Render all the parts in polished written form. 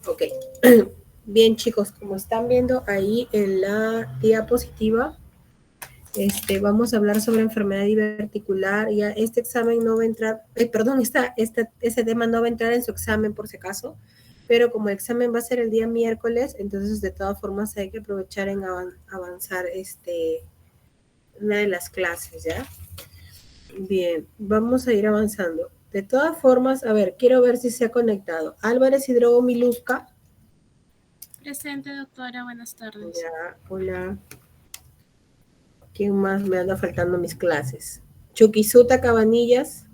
Ok. Bien, chicos, como están viendo ahí en la diapositiva, vamos a hablar sobre enfermedad diverticular. Ya este examen no va a entrar, perdón, ese tema no va a entrar en su examen por si acaso, pero como el examen va a ser el día miércoles, entonces de todas formas hay que aprovechar en avanzar una de las clases, ¿ya? Bien, vamos a ir avanzando. De todas formas, a ver, quiero ver si se ha conectado. Álvarez Hidrogo Miluska. Presente, doctora. Buenas tardes. Ya, hola. ¿Quién más me anda faltando mis clases? Chuquisuta Cabanillas.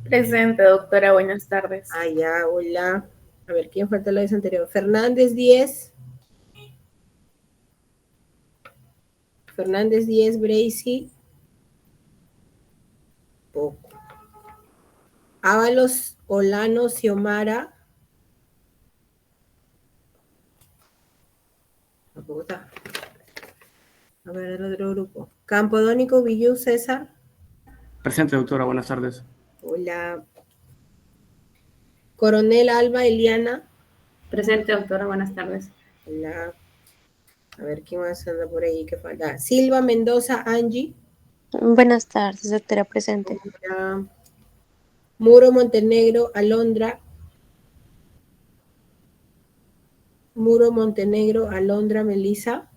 Presente, doctora. Buenas tardes. Ah, ya, hola. A ver, ¿quién falta la vez anterior? Fernández 10. Fernández 10, Bracy. Poco. Ábalos, Olano, Xiomara. Tampoco está. A ver, el otro grupo. Campodónico, Villú, César. Presente, doctora. Buenas tardes. Hola. Coronel Alba, Eliana. Presente, doctora. Buenas tardes. Hola. A ver, ¿quién más anda por ahí? ¿Qué falta? Silva Mendoza, Angie. Buenas tardes, doctora, presente. Hola. Muro Montenegro, Alondra. Muro Montenegro, Alondra, Melisa.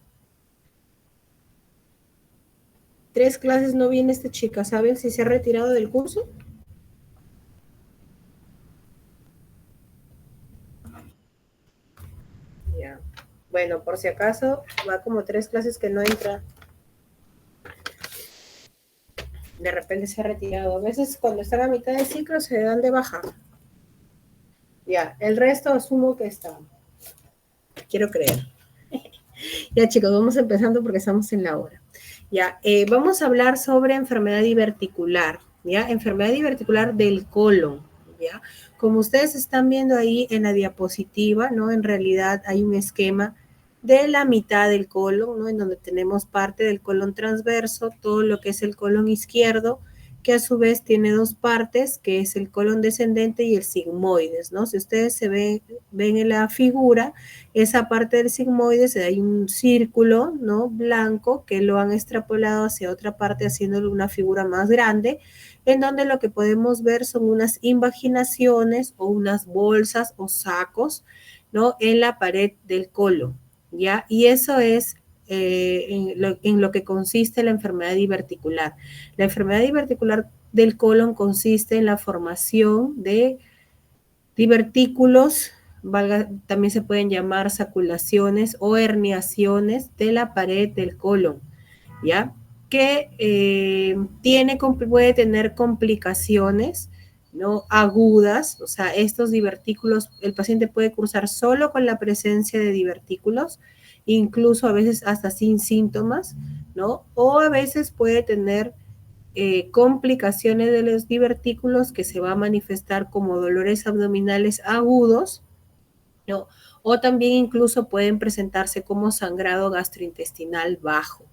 3 clases no viene esta chica, ¿saben si se ha retirado del curso? Ya. Bueno, por si acaso, va como 3 clases que no entra. De repente se ha retirado. A veces cuando están a mitad de ciclo se dan de baja. Ya, el resto asumo que está. Quiero creer. Ya, chicos, vamos empezando porque estamos en la hora. Ya, vamos a hablar sobre enfermedad diverticular, ¿ya? Enfermedad diverticular del colon, ¿ya? Como ustedes están viendo ahí en la diapositiva, ¿no? En realidad hay un esquema de la mitad del colon, ¿no? En donde tenemos parte del colon transverso, todo lo que es el colon izquierdo, que a su vez tiene 2 partes, que es el colon descendente y el sigmoides, ¿no? Si ustedes ven en la figura, esa parte del sigmoides hay un círculo, ¿no? Blanco que lo han extrapolado hacia otra parte haciéndole una figura más grande, en donde lo que podemos ver son unas invaginaciones o unas bolsas o sacos, ¿no? En la pared del colon, ¿ya? Y eso es en lo que consiste la enfermedad diverticular. La enfermedad diverticular del colon consiste en la formación de divertículos, también se pueden llamar saculaciones o herniaciones de la pared del colon, ¿ya? Que puede tener complicaciones, ¿no? Agudas, o sea, estos divertículos, el paciente puede cursar solo con la presencia de divertículos, incluso a veces hasta sin síntomas, ¿no? O a veces puede tener complicaciones de los divertículos que se va a manifestar como dolores abdominales agudos, ¿no? O también incluso pueden presentarse como sangrado gastrointestinal bajo,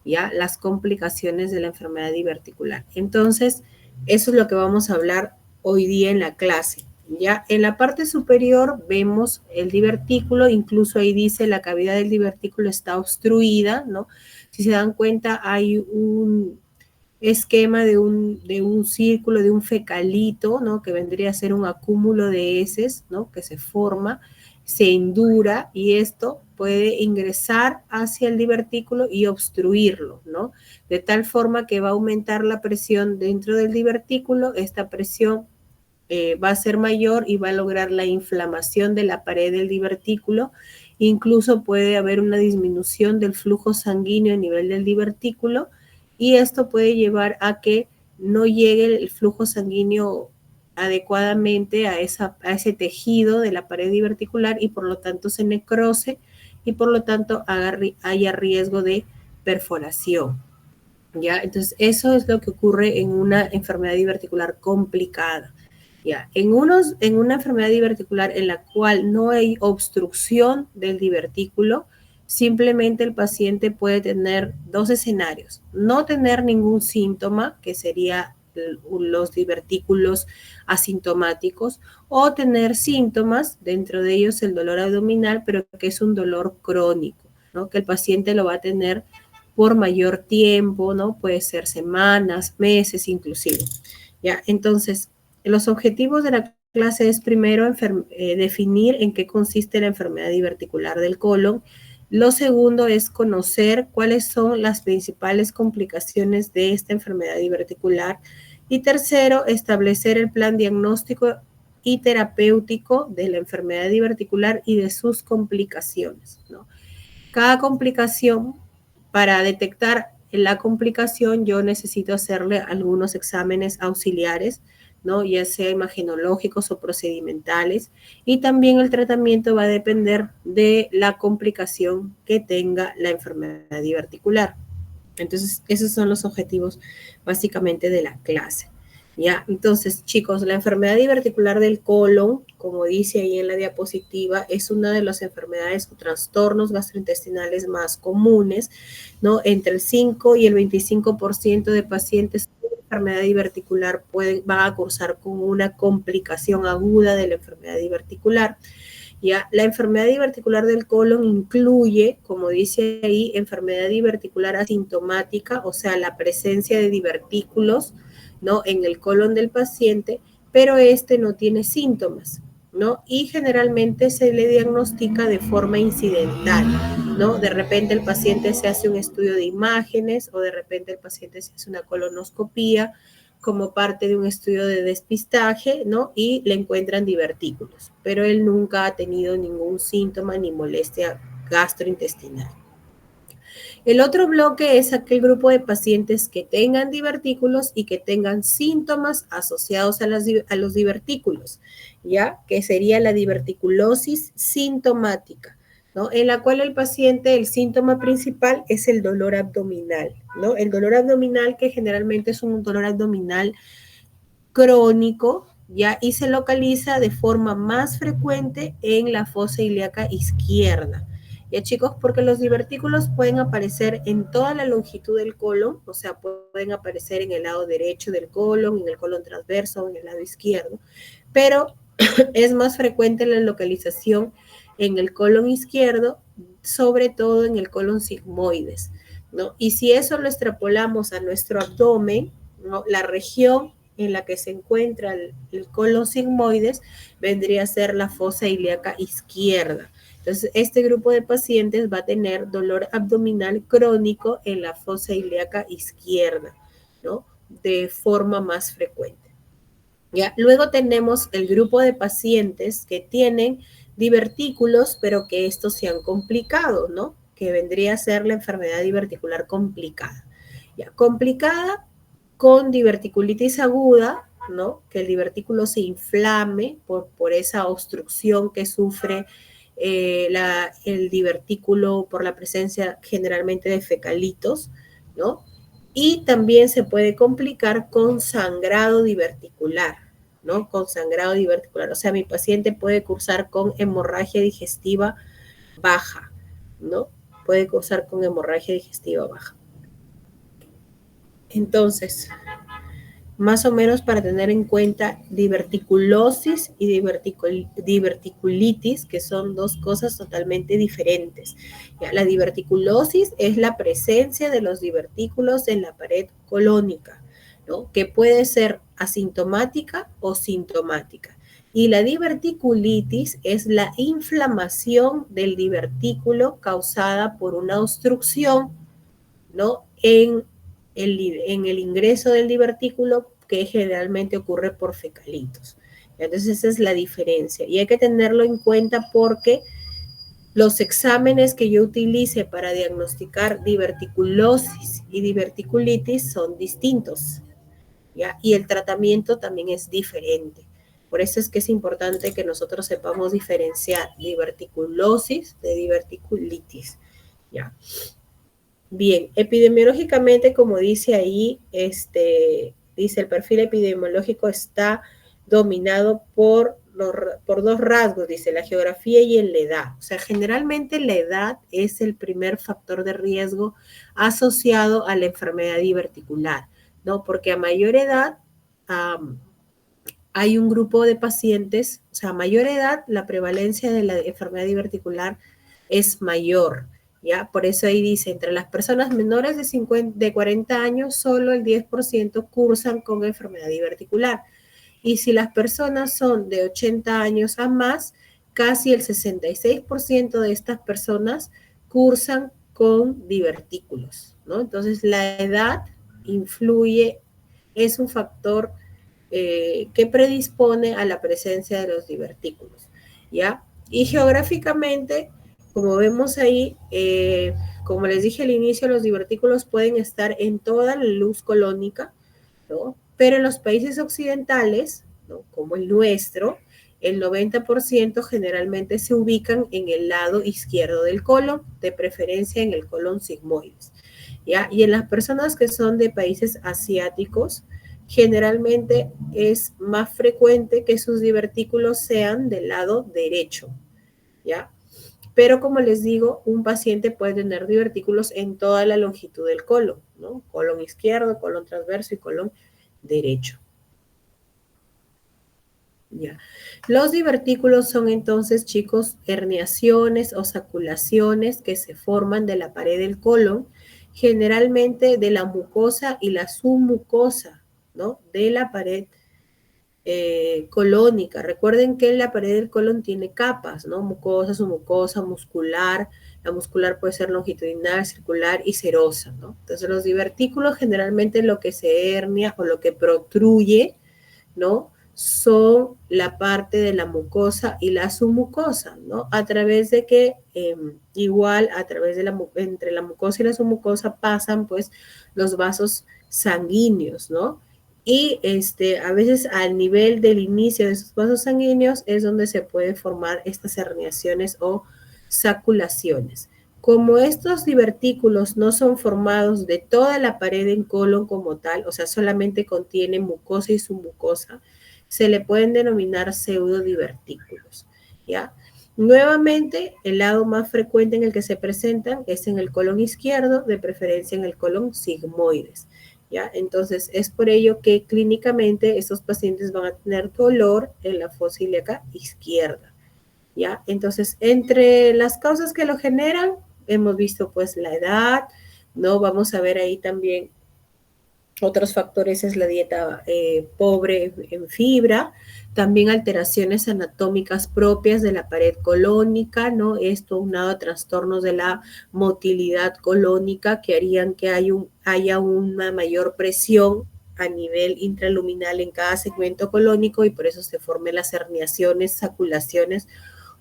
¿ya? Las complicaciones de la enfermedad diverticular. Entonces, eso es lo que vamos a hablar hoy día en la clase, ¿ya? En la parte superior vemos el divertículo, incluso ahí dice la cavidad del divertículo está obstruida, ¿no? Si se dan cuenta, hay un esquema de un círculo, de un fecalito, ¿no? Que vendría a ser un acúmulo de heces, ¿no? Que se forma, se endura y esto puede ingresar hacia el divertículo y obstruirlo, ¿no? De tal forma que va a aumentar la presión dentro del divertículo, esta presión va a ser mayor y va a lograr la inflamación de la pared del divertículo. Incluso puede haber una disminución del flujo sanguíneo a nivel del divertículo y esto puede llevar a que no llegue el flujo sanguíneo adecuadamente a ese tejido de la pared diverticular y por lo tanto se necrose y por lo tanto haya riesgo de perforación. ¿Ya? Entonces, eso es lo que ocurre en una enfermedad diverticular complicada. ¿Ya? En una enfermedad diverticular en la cual no hay obstrucción del divertículo, simplemente el paciente puede tener 2 escenarios. No tener ningún síntoma, que sería los divertículos asintomáticos, o tener síntomas, dentro de ellos el dolor abdominal, pero que es un dolor crónico, ¿no? Que el paciente lo va a tener por mayor tiempo, ¿no? Puede ser semanas, meses inclusive. ¿Ya? Entonces, los objetivos de la clase es primero definir en qué consiste la enfermedad diverticular del colon. Lo segundo es conocer cuáles son las principales complicaciones de esta enfermedad diverticular. Y tercero, establecer el plan diagnóstico y terapéutico de la enfermedad diverticular y de sus complicaciones, ¿no? Cada complicación, para detectar la complicación, yo necesito hacerle algunos exámenes auxiliares, ¿no? Ya sea imagenológicos o procedimentales, y también el tratamiento va a depender de la complicación que tenga la enfermedad diverticular. Entonces, esos son los objetivos básicamente de la clase. ¿Ya? Entonces, chicos, la enfermedad diverticular del colon, como dice ahí en la diapositiva, es una de las enfermedades o trastornos gastrointestinales más comunes, ¿no? Entre el 5 y el 25% de pacientes con enfermedad diverticular van a cursar con una complicación aguda de la enfermedad diverticular. ¿Ya? La enfermedad diverticular del colon incluye, como dice ahí, enfermedad diverticular asintomática, o sea, la presencia de divertículos, ¿no? En el colon del paciente, pero este no tiene síntomas, ¿no? Y generalmente se le diagnostica de forma incidental, ¿no? De repente el paciente se hace un estudio de imágenes o de repente el paciente se hace una colonoscopía como parte de un estudio de despistaje, ¿no? Y le encuentran divertículos, pero él nunca ha tenido ningún síntoma ni molestia gastrointestinal. El otro bloque es aquel grupo de pacientes que tengan divertículos y que tengan síntomas asociados a los divertículos, ¿ya? Que sería la diverticulosis sintomática, ¿no? En la cual el paciente, el síntoma principal es el dolor abdominal, ¿no? El dolor abdominal, que generalmente es un dolor abdominal crónico, ¿ya? Y se localiza de forma más frecuente en la fosa ilíaca izquierda. ¿Ya, chicos? Porque los divertículos pueden aparecer en toda la longitud del colon, o sea, pueden aparecer en el lado derecho del colon, en el colon transverso, en el lado izquierdo, pero es más frecuente la localización en el colon izquierdo, sobre todo en el colon sigmoides, ¿no? Y si eso lo extrapolamos a nuestro abdomen, ¿no? La región en la que se encuentra el colon sigmoides vendría a ser la fosa ilíaca izquierda. Entonces, este grupo de pacientes va a tener dolor abdominal crónico en la fosa ilíaca izquierda, ¿no? De forma más frecuente. ¿Ya? Luego tenemos el grupo de pacientes que tienen divertículos, pero que estos se han complicado, ¿no? Que vendría a ser la enfermedad diverticular complicada. ¿Ya? Complicada con diverticulitis aguda, ¿no? Que el divertículo se inflame por esa obstrucción que sufre el divertículo por la presencia generalmente de fecalitos, ¿no? Y también se puede complicar con sangrado diverticular, ¿no? Con sangrado diverticular. O sea, mi paciente puede cursar con hemorragia digestiva baja, ¿no? Puede cursar con hemorragia digestiva baja. Entonces, más o menos para tener en cuenta diverticulosis y diverticulitis, que son dos cosas totalmente diferentes. ¿Ya? La diverticulosis es la presencia de los divertículos en la pared colónica, ¿no? Que puede ser asintomática o sintomática. Y la diverticulitis es la inflamación del divertículo causada por una obstrucción, ¿no? En el ingreso del divertículo, que generalmente ocurre por fecalitos. Entonces esa es la diferencia y hay que tenerlo en cuenta porque los exámenes que yo utilice para diagnosticar diverticulosis y diverticulitis son distintos, ¿ya? Y el tratamiento también es diferente. Por eso es que es importante que nosotros sepamos diferenciar diverticulosis de diverticulitis, ¿ya? Bien, epidemiológicamente, como dice ahí, dice el perfil epidemiológico está dominado por dos rasgos, dice la geografía y la edad. O sea, generalmente la edad es el primer factor de riesgo asociado a la enfermedad diverticular, ¿no? Porque a mayor edad hay un grupo de pacientes, o sea, a mayor edad, la prevalencia de la enfermedad diverticular es mayor, ¿ya? Por eso ahí dice, entre las personas menores de 40 años, solo el 10% cursan con enfermedad diverticular. Y si las personas son de 80 años a más, casi el 66% de estas personas cursan con divertículos, ¿no? Entonces, la edad influye, es un factor que predispone a la presencia de los divertículos, ¿ya? Y geográficamente, como vemos ahí, como les dije al inicio, los divertículos pueden estar en toda la luz colónica, ¿no? Pero en los países occidentales, ¿no?, como el nuestro, el 90% generalmente se ubican en el lado izquierdo del colon, de preferencia en el colon sigmoides, ¿ya? Y en las personas que son de países asiáticos, generalmente es más frecuente que sus divertículos sean del lado derecho, ¿ya? Pero como les digo, un paciente puede tener divertículos en toda la longitud del colon, ¿no? Colon izquierdo, colon transverso y colon derecho. Ya. Los divertículos son entonces, chicos, herniaciones o saculaciones que se forman de la pared del colon, generalmente de la mucosa y la submucosa, ¿no?, de la pared colónica. Recuerden que la pared del colon tiene capas, ¿no? Mucosa, submucosa, muscular. La muscular puede ser longitudinal, circular y serosa, ¿no? Entonces, los divertículos generalmente lo que se hernia o lo que protruye, ¿no?, son la parte de la mucosa y la submucosa, ¿no? A través de que, igual, a través de entre la mucosa y la submucosa pasan, pues, los vasos sanguíneos, ¿no? Y a veces al nivel del inicio de esos vasos sanguíneos es donde se pueden formar estas herniaciones o saculaciones. Como estos divertículos no son formados de toda la pared en colon como tal, o sea, solamente contienen mucosa y submucosa, se le pueden denominar pseudodivertículos, ¿ya? Nuevamente, el lado más frecuente en el que se presentan es en el colon izquierdo, de preferencia en el colon sigmoides, ¿ya? Entonces, es por ello que clínicamente estos pacientes van a tener dolor en la fosa ilíaca izquierda, ¿ya? Entonces, entre las causas que lo generan, hemos visto pues la edad, ¿no? Vamos a ver ahí también otros factores, es la dieta pobre en fibra, también alteraciones anatómicas propias de la pared colónica, ¿no? Esto unado a trastornos de la motilidad colónica que harían que haya una mayor presión a nivel intraluminal en cada segmento colónico y por eso se formen las herniaciones, saculaciones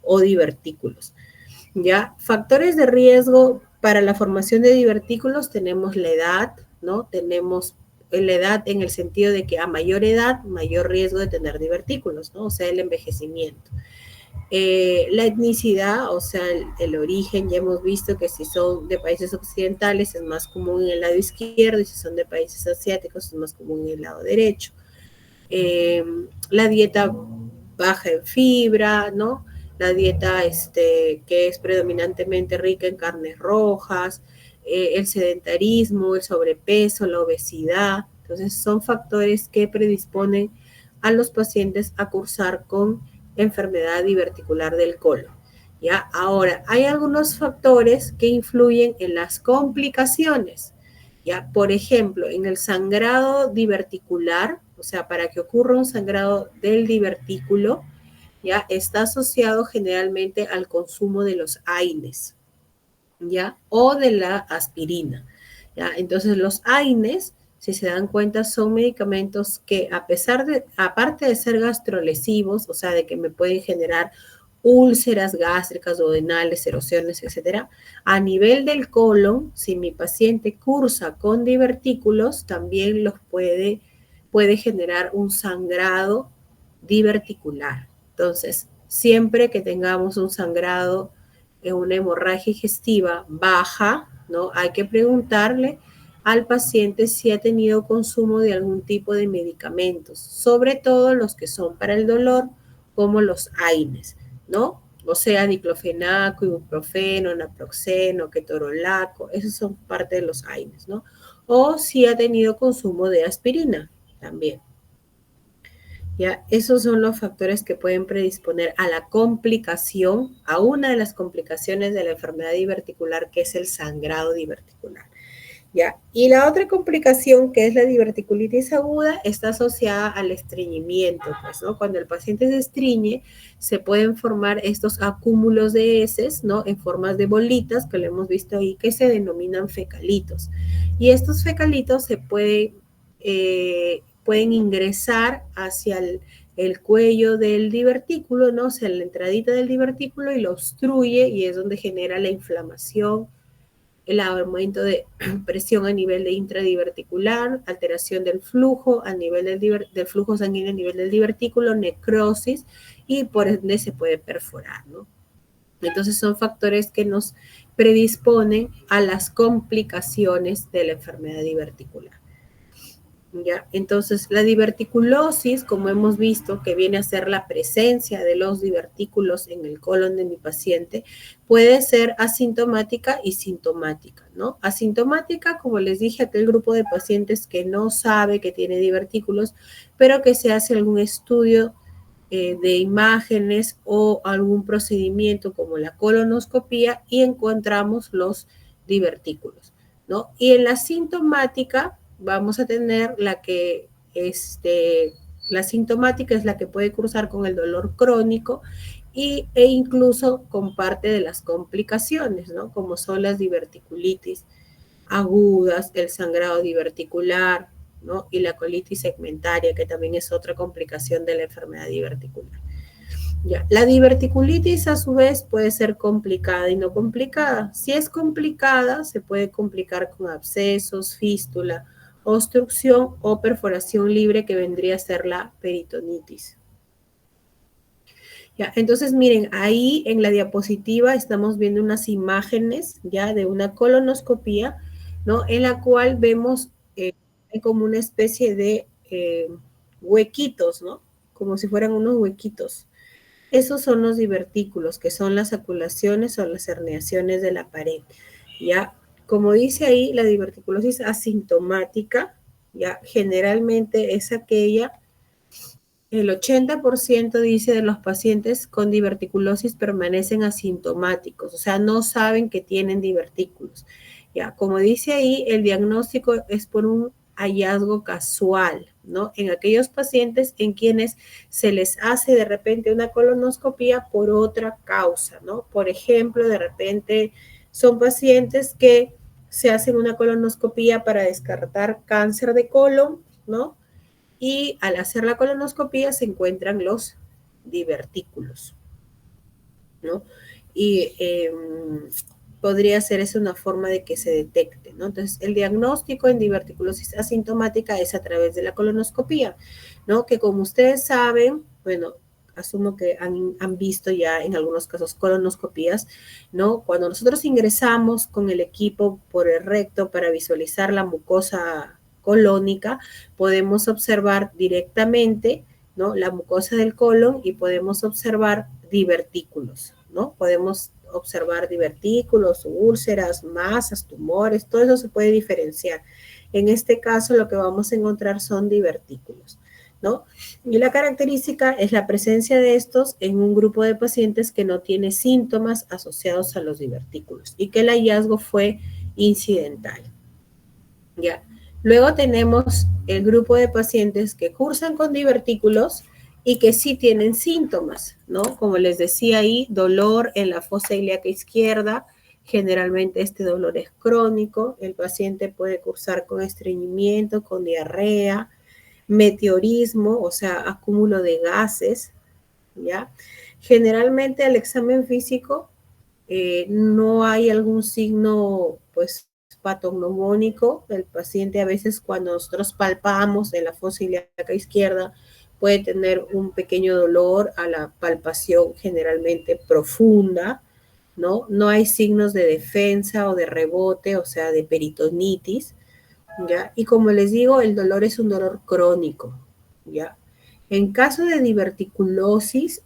o divertículos, ¿ya? Factores de riesgo para la formación de divertículos tenemos la edad, ¿no? Tenemos la edad en el sentido de que a mayor edad, mayor riesgo de tener divertículos, ¿no? O sea, el envejecimiento. La etnicidad, o sea, el origen, ya hemos visto que si son de países occidentales es más común en el lado izquierdo y si son de países asiáticos es más común en el lado derecho. La dieta baja en fibra, ¿no? La dieta que es predominantemente rica en carnes rojas, el sedentarismo, el sobrepeso, la obesidad. Entonces, son factores que predisponen a los pacientes a cursar con enfermedad diverticular del colon, ¿ya? Ahora, hay algunos factores que influyen en las complicaciones, ¿ya? Por ejemplo, en el sangrado diverticular, o sea, para que ocurra un sangrado del divertículo, ¿ya?, está asociado generalmente al consumo de los AINES, ¿ya?, o de la aspirina, ¿ya? Entonces, los AINES, si se dan cuenta, son medicamentos que aparte de ser gastrolesivos, o sea, de que me pueden generar úlceras gástricas, duodenales, erosiones, etcétera, a nivel del colon, si mi paciente cursa con divertículos, también puede generar un sangrado diverticular. Entonces, siempre que tengamos un sangrado, una hemorragia digestiva baja, ¿no?, hay que preguntarle al paciente si ha tenido consumo de algún tipo de medicamentos, sobre todo los que son para el dolor, como los AINES, ¿no? O sea, diclofenaco, ibuprofeno, naproxeno, ketorolaco, esos son parte de los AINES, ¿no? O si ha tenido consumo de aspirina también. ¿ya? Esos son los factores que pueden predisponer a la complicación, a una de las complicaciones de la enfermedad diverticular, que es el sangrado diverticular. ¿Ya? Y la otra complicación, que es la diverticulitis aguda, está asociada al estreñimiento, pues, ¿no? Cuando el paciente se estreñe, se pueden formar estos acúmulos de heces, ¿no? En formas de bolitas, que lo hemos visto ahí, que se denominan fecalitos. Y estos fecalitos se pueden ingresar hacia el cuello del divertículo, ¿no? O sea, la entradita del divertículo, y lo obstruye, y es donde genera la inflamación, el aumento de presión a nivel de intradiverticular, alteración del flujo a nivel del flujo sanguíneo a nivel del divertículo, necrosis, y por ende se puede perforar, ¿no? Entonces son factores que nos predisponen a las complicaciones de la enfermedad diverticular. ¿Ya? Entonces, la diverticulosis, como hemos visto, que viene a ser la presencia de los divertículos en el colon de mi paciente, puede ser asintomática y sintomática, ¿no? Asintomática, como les dije, aquel grupo de pacientes que no sabe que tiene divertículos, pero que se hace algún estudio de imágenes o algún procedimiento como la colonoscopía y encontramos los divertículos, ¿no? Y en la sintomática vamos a tener la sintomática es la que puede cruzar con el dolor crónico e incluso con parte de las complicaciones, ¿no? Como son las diverticulitis agudas, el sangrado diverticular, ¿no? Y la colitis segmentaria, que también es otra complicación de la enfermedad diverticular. Ya. La diverticulitis, a su vez, puede ser complicada y no complicada. Si es complicada, se puede complicar con abscesos, fístula, obstrucción o perforación libre, que vendría a ser la peritonitis. Ya, entonces, miren, ahí en la diapositiva estamos viendo unas imágenes ya de una colonoscopía, ¿no? En la cual vemos como una especie de huequitos, ¿no? Como si fueran unos huequitos. Esos son los divertículos, que son las aculaciones o las herniaciones de la pared, ¿ya? Como dice ahí, la diverticulosis asintomática, ¿ya? Generalmente es aquella, el 80% dice de los pacientes con diverticulosis permanecen asintomáticos, o sea, no saben que tienen divertículos, ¿ya? Como dice ahí, el diagnóstico es por un hallazgo casual, ¿no? En aquellos pacientes en quienes se les hace de repente una colonoscopía por otra causa, ¿no? Por ejemplo, de repente son pacientes que se hacen una colonoscopía para descartar cáncer de colon, ¿no? Y al hacer la colonoscopía se encuentran los divertículos, ¿no? Y podría ser esa una forma de que se detecte, ¿no? Entonces, el diagnóstico en diverticulosis asintomática es a través de la colonoscopía, ¿no? Que como ustedes saben, bueno, asumo que han visto ya en algunos casos colonoscopías, ¿no? Cuando nosotros ingresamos con el equipo por el recto para visualizar la mucosa colónica, podemos observar directamente, ¿no? La mucosa del colon, y podemos observar divertículos, ¿no? Podemos observar divertículos, úlceras, masas, tumores, todo eso se puede diferenciar. En este caso, lo que vamos a encontrar son divertículos, ¿no? Y la característica es la presencia de estos en un grupo de pacientes que no tiene síntomas asociados a los divertículos y que el hallazgo fue incidental, ¿ya? Luego tenemos el grupo de pacientes que cursan con divertículos y que sí tienen síntomas, ¿no? Como les decía ahí, dolor en la fosa ilíaca izquierda, generalmente este dolor es crónico, el paciente puede cursar con estreñimiento, con diarrea, meteorismo, o sea, acúmulo de gases, ¿ya? Generalmente al examen físico no hay algún signo, pues, patognomónico. El paciente a veces cuando nosotros palpamos en la fosa ilíaca izquierda puede tener un pequeño dolor a la palpación generalmente profunda, ¿no? No hay signos de defensa o de rebote, o sea, de peritonitis, ¿ya? Y como les digo, el dolor es un dolor crónico, ¿ya? En caso de diverticulosis,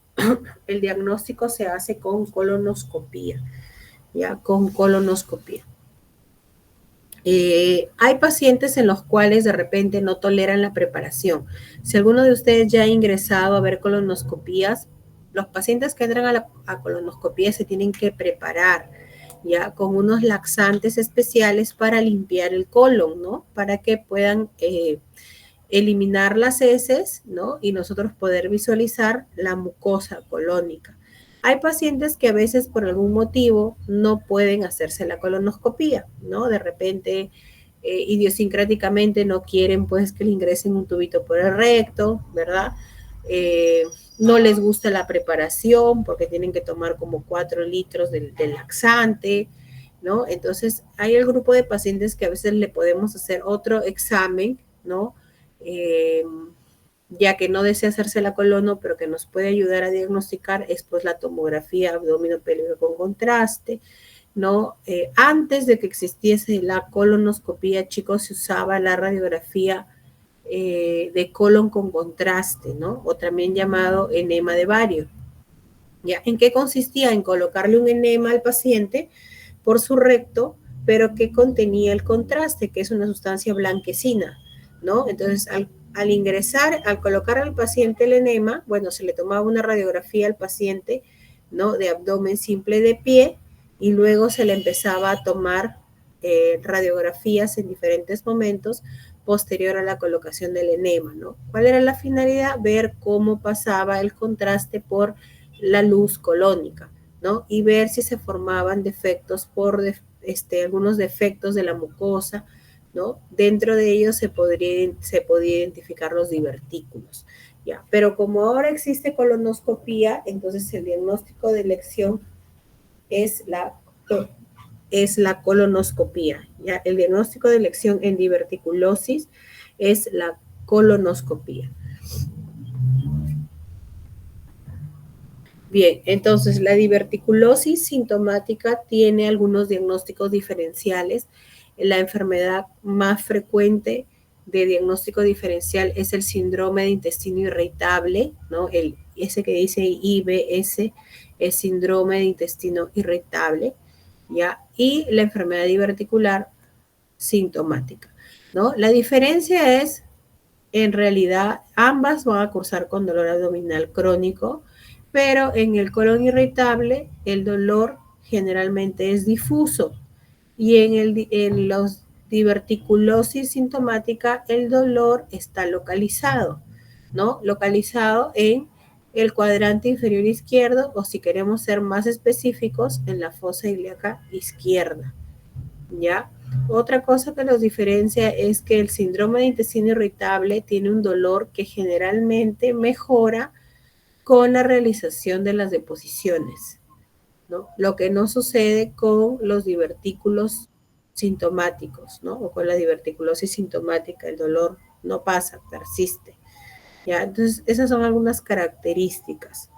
el diagnóstico se hace con colonoscopía, ¿ya? Con colonoscopía. Hay pacientes en los cuales de repente no toleran la preparación. Si alguno de ustedes ya ha ingresado a ver colonoscopías, los pacientes que entran a colonoscopía se tienen que preparar ya con unos laxantes especiales para limpiar el colon, ¿no? Para que puedan eliminar las heces, ¿no? Y nosotros poder visualizar la mucosa colónica. Hay pacientes que a veces por algún motivo no pueden hacerse la colonoscopía, ¿no? De repente, idiosincráticamente no quieren pues que le ingresen un tubito por el recto, ¿verdad? No les gusta la preparación porque tienen que tomar como 4 litros del laxante, ¿no? Entonces, hay el grupo de pacientes que a veces le podemos hacer otro examen, ¿no? Ya que no desea hacerse la colono, pero que nos puede ayudar a diagnosticar es pues la tomografía abdominopélvica con contraste, ¿no? Antes de que existiese la colonoscopía, chicos, se usaba la radiografía de colon con contraste, ¿no? O también llamado enema de bario. ¿Ya? ¿En qué consistía? En colocarle un enema al paciente por su recto, pero que contenía el contraste, que es una sustancia blanquecina, ¿no? Entonces, al ingresar, al colocar al paciente el enema, bueno, se le tomaba una radiografía al paciente, ¿no? De abdomen simple de pie, y luego se le empezaba a tomar radiografías en diferentes momentos posterior a la colocación del enema, ¿no? ¿Cuál era la finalidad? Ver cómo pasaba el contraste por la luz colónica, ¿no? Y ver si se formaban defectos por algunos defectos de la mucosa, ¿no? Dentro de ellos se podía identificar los divertículos, ¿ya? Pero como ahora existe colonoscopía, entonces el diagnóstico de elección es la colonoscopía, ¿ya? El diagnóstico de elección en diverticulosis es la colonoscopía. Bien, entonces la diverticulosis sintomática tiene algunos diagnósticos diferenciales. La enfermedad más frecuente de diagnóstico diferencial es el síndrome de intestino irritable, ¿no? Ese que dice IBS es síndrome de intestino irritable, ¿ya? Y la enfermedad diverticular sintomática, ¿no? La diferencia es, en realidad, ambas van a cursar con dolor abdominal crónico, pero en el colon irritable el dolor generalmente es difuso y en los diverticulosis sintomática el dolor está localizado, ¿no? Localizado en el cuadrante inferior izquierdo, o si queremos ser más específicos, en la fosa ilíaca izquierda, ¿ya? Otra cosa que los diferencia es que el síndrome de intestino irritable tiene un dolor que generalmente mejora con la realización de las deposiciones, ¿no? Lo que no sucede con los divertículos sintomáticos, ¿no? O con la diverticulosis sintomática, el dolor no pasa, persiste, ¿ya? Entonces, esas son algunas características.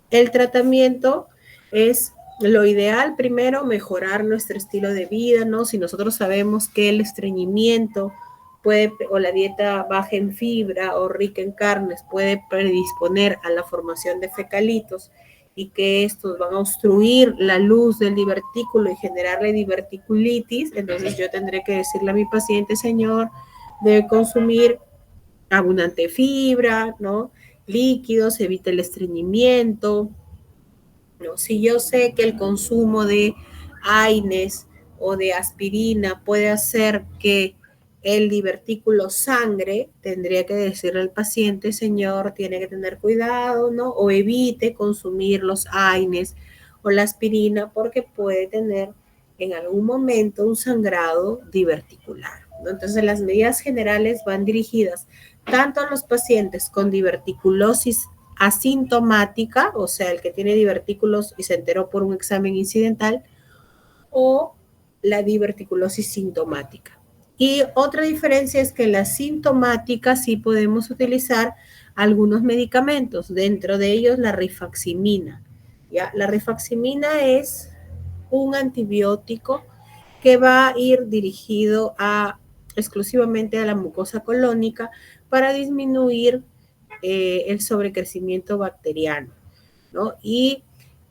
El tratamiento es lo ideal, primero, mejorar nuestro estilo de vida, ¿no? Si nosotros sabemos que el estreñimiento o la dieta baja en fibra o rica en carnes puede predisponer a la formación de fecalitos y que estos van a obstruir la luz del divertículo y generarle diverticulitis, entonces yo tendré que decirle a mi paciente, señor, debe consumir abundante fibra, ¿no? Líquidos, evita el estreñimiento, ¿no? Si yo sé que el consumo de AINES o de aspirina puede hacer que el divertículo sangre, tendría que decirle al paciente, señor, tiene que tener cuidado, ¿no? O evite consumir los AINES o la aspirina porque puede tener en algún momento un sangrado diverticular, ¿no? Entonces, las medidas generales van dirigidas tanto a los pacientes con diverticulosis asintomática, o sea, el que tiene divertículos y se enteró por un examen incidental, o la diverticulosis sintomática. Y otra diferencia es que en la sintomática sí podemos utilizar algunos medicamentos, dentro de ellos la rifaximina, ¿ya? La rifaximina es un antibiótico que va a ir dirigido exclusivamente a la mucosa colónica para disminuir el sobrecrecimiento bacteriano, ¿no? Y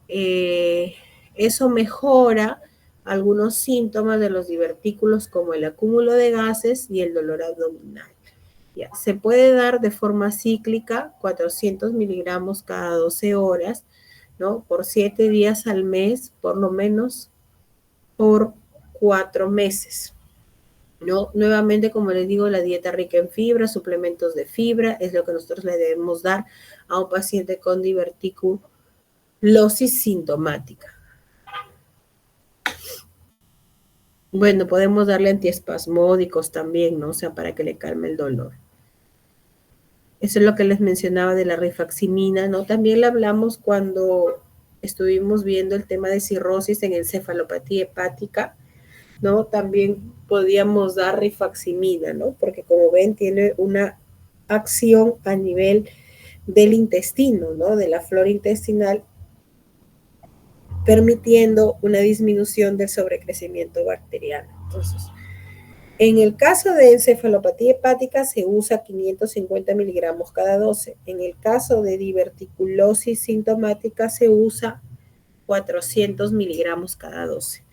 eso mejora algunos síntomas de los divertículos como el acúmulo de gases y el dolor abdominal. Ya, se puede dar de forma cíclica, 400 miligramos cada 12 horas, ¿no? Por 7 días al mes, por lo menos por 4 meses. ¿No? Nuevamente, como les digo, la dieta rica en fibra, suplementos de fibra, es lo que nosotros le debemos dar a un paciente con diverticulosis sintomática. Bueno, podemos darle antiespasmódicos también, ¿no? O sea, para que le calme el dolor. Eso es lo que les mencionaba de la rifaximina, ¿no? También le hablamos cuando estuvimos viendo el tema de cirrosis en encefalopatía hepática, ¿no? También podíamos dar rifaximina, ¿no? Porque como ven, tiene una acción a nivel del intestino, ¿no? De la flora intestinal, permitiendo una disminución del sobrecrecimiento bacteriano. Entonces, en el caso de encefalopatía hepática se usa 550 miligramos cada 12. En el caso de diverticulosis sintomática se usa 400 miligramos cada 12.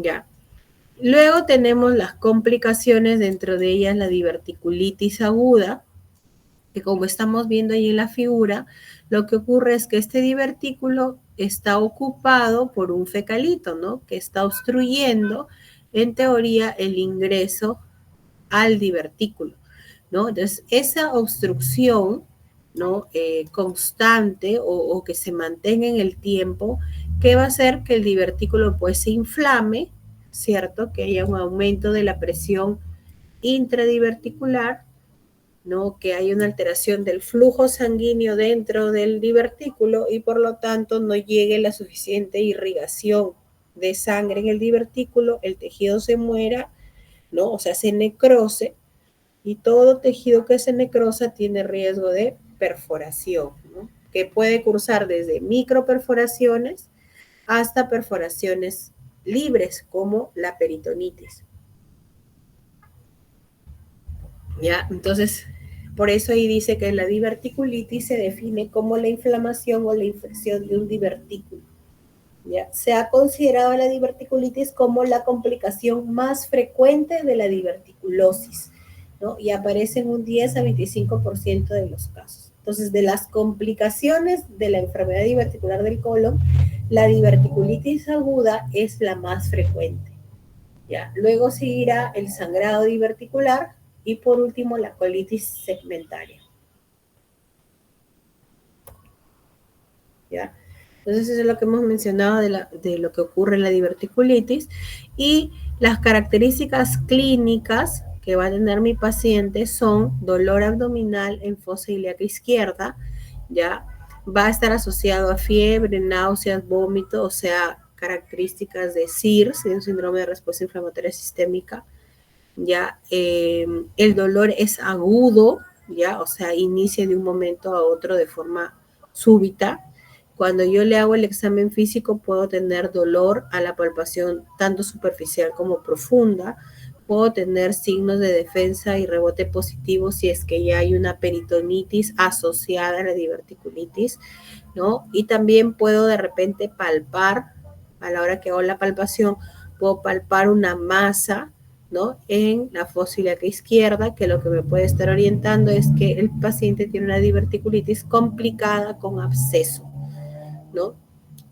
Ya. Luego tenemos las complicaciones, dentro de ellas la diverticulitis aguda, que como estamos viendo ahí en la figura, lo que ocurre es que este divertículo está ocupado por un fecalito, ¿no? Que está obstruyendo, en teoría, el ingreso al divertículo, ¿no? Entonces, esa obstrucción, ¿no? Constante o que se mantenga en el tiempo, ¿qué va a hacer? Que el divertículo pues se inflame, ¿cierto? Que haya un aumento de la presión intradiverticular, ¿no? Que hay una alteración del flujo sanguíneo dentro del divertículo y por lo tanto no llegue la suficiente irrigación de sangre en el divertículo, el tejido se muera, ¿no? O sea, se necrose, y todo tejido que se necrosa tiene riesgo de perforación, ¿no? Que puede cursar desde microperforaciones hasta perforaciones libres como la peritonitis. ¿Ya? Entonces, por eso ahí dice que la diverticulitis se define como la inflamación o la infección de un divertículo. ¿Ya? Se ha considerado la diverticulitis como la complicación más frecuente de la diverticulosis, ¿no? Y aparece en un 10 a 25% de los casos. Entonces, de las complicaciones de la enfermedad diverticular del colon, la diverticulitis aguda es la más frecuente. ¿Ya? Luego seguirá el sangrado diverticular y por último la colitis segmentaria. ¿Ya? Entonces eso es lo que hemos mencionado de lo que ocurre en la diverticulitis y las características clínicas que va a tener mi paciente son dolor abdominal en fosa ilíaca izquierda, ¿ya? Va a estar asociado a fiebre, náuseas, vómito, o sea, características de SIRS, de un síndrome de respuesta inflamatoria sistémica, ¿ya? El dolor es agudo, ¿ya? O sea, inicia de un momento a otro de forma súbita. Cuando yo le hago el examen físico puedo tener dolor a la palpación tanto superficial como profunda, puedo tener signos de defensa y rebote positivo si es que ya hay una peritonitis asociada a la diverticulitis, ¿no? Y también puedo de repente palpar, a la hora que hago la palpación, puedo palpar una masa, ¿no? En la fosa ilíaca izquierda, que lo que me puede estar orientando es que el paciente tiene una diverticulitis complicada con absceso, ¿no?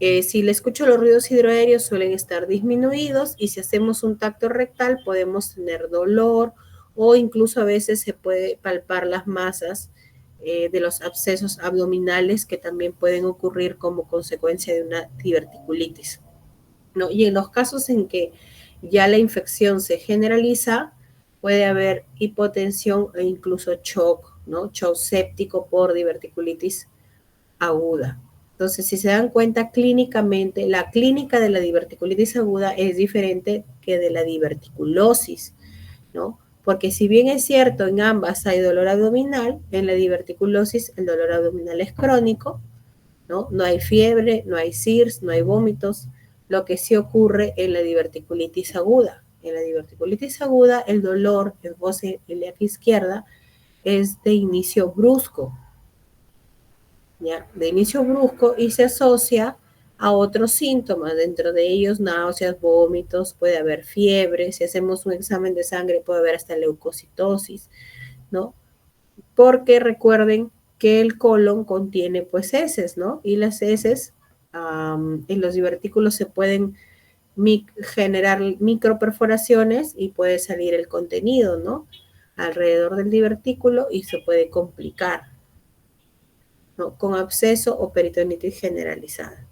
Si le escucho los ruidos hidroaéreos suelen estar disminuidos y si hacemos un tacto rectal podemos tener dolor o incluso a veces se puede palpar las masas de los abscesos abdominales que también pueden ocurrir como consecuencia de una diverticulitis, ¿no? Y en los casos en que ya la infección se generaliza, puede haber hipotensión e incluso shock, ¿no? Shock séptico por diverticulitis aguda. Entonces, si se dan cuenta clínicamente, la clínica de la diverticulitis aguda es diferente que de la diverticulosis, ¿no? Porque si bien es cierto, en ambas hay dolor abdominal, en la diverticulosis el dolor abdominal es crónico, ¿no? No hay fiebre, no hay SIRS, no hay vómitos, lo que sí ocurre en la diverticulitis aguda. En la diverticulitis aguda, el dolor en fosa ilíaca izquierda es de inicio brusco, ¿ya? De inicio brusco y se asocia a otros síntomas, dentro de ellos náuseas, vómitos, puede haber fiebre, si hacemos un examen de sangre puede haber hasta leucocitosis, ¿no? Porque recuerden que el colon contiene pues heces, ¿no? Y las heces en los divertículos se pueden generar microperforaciones y puede salir el contenido, ¿no? Alrededor del divertículo y se puede complicar, ¿no? Con absceso o peritonitis generalizada.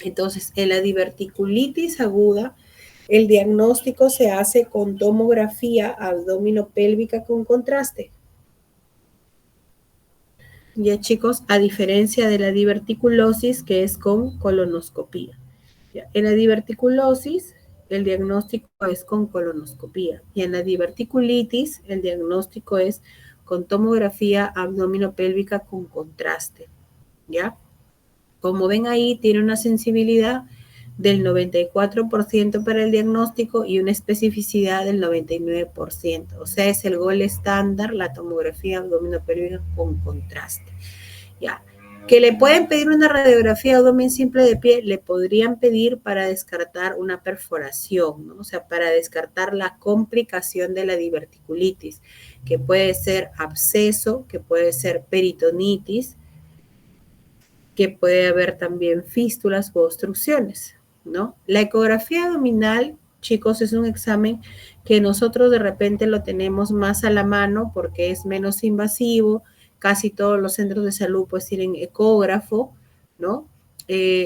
Entonces, en la diverticulitis aguda, el diagnóstico se hace con tomografía abdominopélvica con contraste. Ya, chicos, a diferencia de la diverticulosis, que es con colonoscopía. Ya, en la diverticulosis, el diagnóstico es con colonoscopía. Y en la diverticulitis, el diagnóstico es con tomografía abdominopélvica con contraste. ¿Ya? Como ven ahí, tiene una sensibilidad del 94% para el diagnóstico y una especificidad del 99%. O sea, es el gol estándar, la tomografía abdominopélvica con contraste. Ya. Que le pueden pedir una radiografía abdomen simple de pie, le podrían pedir para descartar una perforación, ¿no? O sea, para descartar la complicación de la diverticulitis, que puede ser absceso, que puede ser peritonitis, que puede haber también fístulas o obstrucciones, ¿no? La ecografía abdominal, chicos, es un examen que nosotros de repente lo tenemos más a la mano porque es menos invasivo. Casi todos los centros de salud pues tienen ecógrafo, ¿no?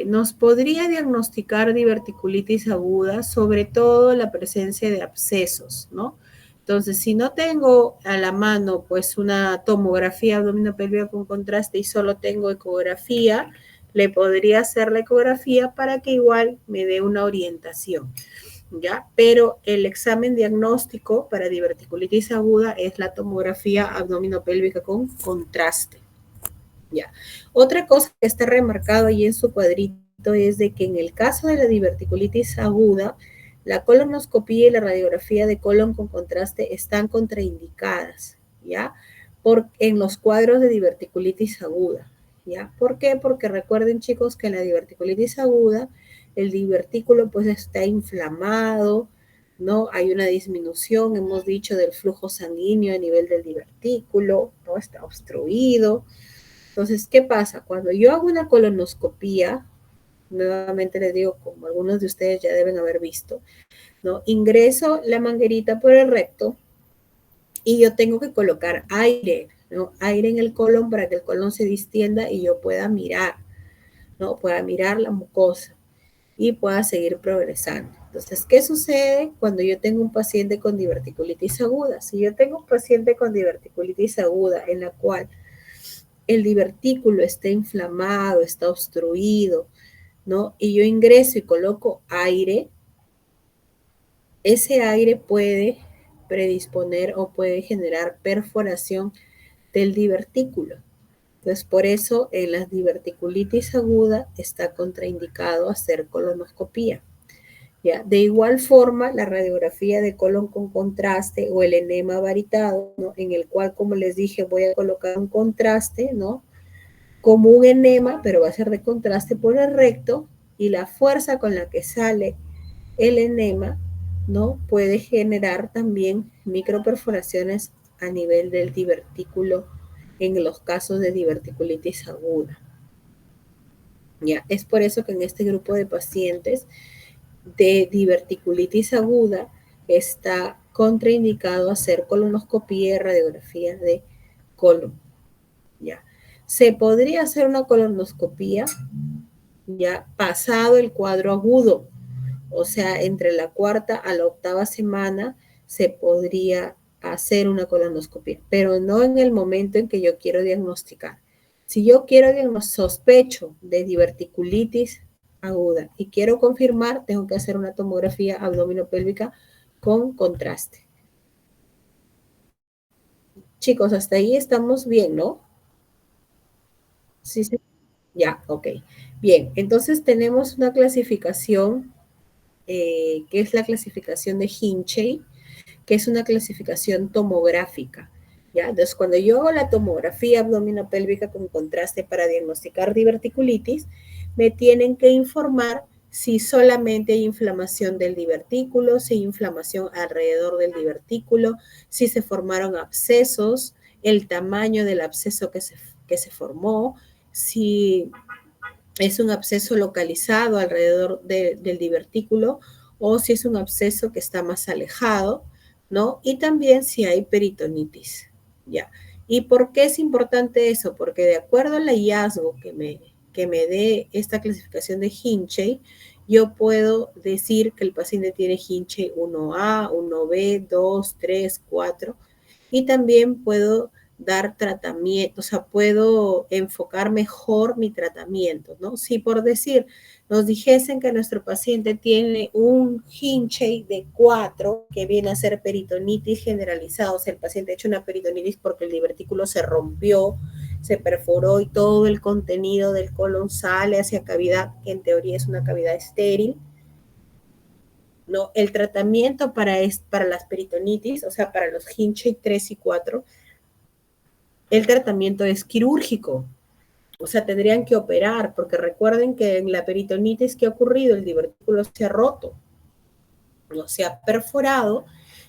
Nos podría diagnosticar diverticulitis aguda, sobre todo la presencia de abscesos, ¿no? Entonces, si no tengo a la mano pues una tomografía abdominopélvica con contraste y solo tengo ecografía, le podría hacer la ecografía para que igual me dé una orientación, ¿ya? Pero el examen diagnóstico para diverticulitis aguda es la tomografía abdominopélvica con contraste, ¿ya? Otra cosa que está remarcado ahí en su cuadrito es de que en el caso de la diverticulitis aguda, la colonoscopía y la radiografía de colon con contraste están contraindicadas, ¿ya? En los cuadros de diverticulitis aguda, ¿ya? ¿Por qué? Porque recuerden, chicos, que en la diverticulitis aguda el divertículo pues está inflamado, ¿no? Hay una disminución, hemos dicho, del flujo sanguíneo a nivel del divertículo, ¿no? Está obstruido. Entonces, ¿qué pasa? Cuando yo hago una colonoscopía, nuevamente les digo, como algunos de ustedes ya deben haber visto, ¿no? Ingreso la manguerita por el recto y yo tengo que colocar aire, ¿no? Aire en el colon para que el colon se distienda y yo pueda mirar, ¿no? Pueda mirar la mucosa y pueda seguir progresando. Entonces, ¿qué sucede cuando yo tengo un paciente con diverticulitis aguda? Si yo tengo un paciente con diverticulitis aguda en la cual el divertículo está inflamado, está obstruido, ¿no? Y yo ingreso y coloco aire, ese aire puede predisponer o puede generar perforación del divertículo. Entonces, por eso en las diverticulitis aguda está contraindicado hacer colonoscopía. ¿Ya? De igual forma, la radiografía de colon con contraste o el enema varitado, ¿no? En el cual, como les dije, voy a colocar un contraste, ¿no? Como un enema, pero va a ser de contraste por el recto, y la fuerza con la que sale el enema, ¿no? Puede generar también microperforaciones a nivel del divertículo en los casos de diverticulitis aguda. ¿Ya? Es por eso que en este grupo de pacientes de diverticulitis aguda está contraindicado hacer colonoscopía y radiografía de colon. ¿Ya? Se podría hacer una colonoscopía ya pasado el cuadro agudo, o sea, entre la cuarta a la octava semana se podría hacer una colonoscopia, pero no en el momento en que yo quiero diagnosticar. Si yo quiero sospecho de diverticulitis aguda y quiero confirmar, tengo que hacer una tomografía abdominopélvica con contraste. Chicos, hasta ahí estamos bien, ¿no? Sí, sí. Ya, ok. Bien, entonces tenemos una clasificación que es la clasificación de Hinchey, que es una clasificación tomográfica. ¿Ya? Entonces, cuando yo hago la tomografía abdominopélvica con contraste para diagnosticar diverticulitis, me tienen que informar si solamente hay inflamación del divertículo, si hay inflamación alrededor del divertículo, si se formaron abscesos, el tamaño del absceso que se formó, si es un absceso localizado alrededor del divertículo o si es un absceso que está más alejado, ¿no? Y también si hay peritonitis, ¿ya? ¿Y por qué es importante eso? Porque de acuerdo al hallazgo que me dé esta clasificación de Hinchey, yo puedo decir que el paciente tiene Hinchey 1A, 1B, 2, 3, 4, y también puedo dar tratamiento, o sea, puedo enfocar mejor mi tratamiento, ¿no? Si por decir, nos dijesen que nuestro paciente tiene un Hinchey de 4, que viene a ser peritonitis generalizada, o sea, el paciente ha hecho una peritonitis porque el divertículo se rompió, se perforó y todo el contenido del colon sale hacia cavidad, que en teoría es una cavidad estéril, ¿no? El tratamiento para las peritonitis, o sea, para los Hinchey 3 y 4, el tratamiento es quirúrgico. O sea, tendrían que operar, porque recuerden que en la peritonitis que ha ocurrido, el divertículo se ha roto, no se ha perforado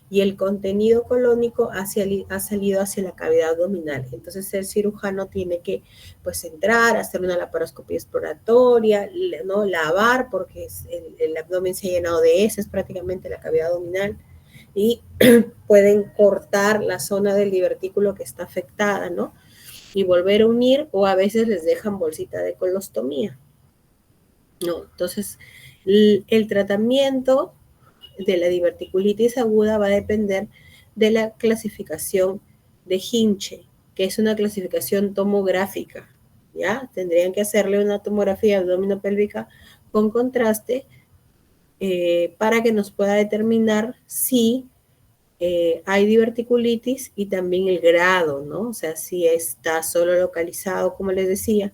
y el contenido colónico ha salido hacia la cavidad abdominal. Entonces el cirujano tiene que pues entrar, hacer una laparoscopia exploratoria, ¿no? Lavar, porque el abdomen se ha llenado de heces, prácticamente la cavidad abdominal, y pueden cortar la zona del divertículo que está afectada, ¿no? Y volver a unir, o a veces les dejan bolsita de colostomía, ¿no? Entonces, el tratamiento de la diverticulitis aguda va a depender de la clasificación de Hinchey, que es una clasificación tomográfica, ¿ya? Tendrían que hacerle una tomografía abdominopélvica con contraste para que nos pueda determinar si hay diverticulitis y también el grado, ¿no? O sea, si está solo localizado, como les decía,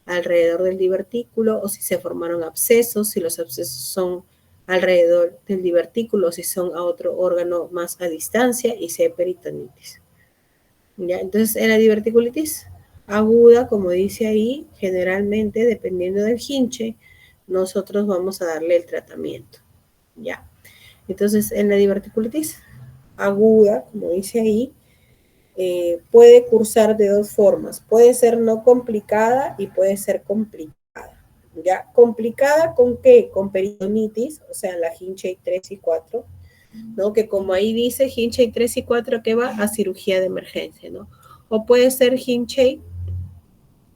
alrededor del divertículo, o si se formaron abscesos, si los abscesos son alrededor del divertículo, si son a otro órgano más a distancia, y si hay peritonitis. ¿Ya? Entonces, en la diverticulitis aguda, como dice ahí, generalmente, dependiendo del Hinchey, nosotros vamos a darle el tratamiento. ¿Ya? Entonces, en la diverticulitis aguda, como dice ahí, puede cursar de dos formas. Puede ser no complicada y puede ser complicada. ¿Ya? ¿Complicada con qué? Con peritonitis, o sea, la Hinchey 3 y 4, ¿no? Que como ahí dice, Hinchey 3 y 4 que va a cirugía de emergencia, ¿no? O puede ser Hinchey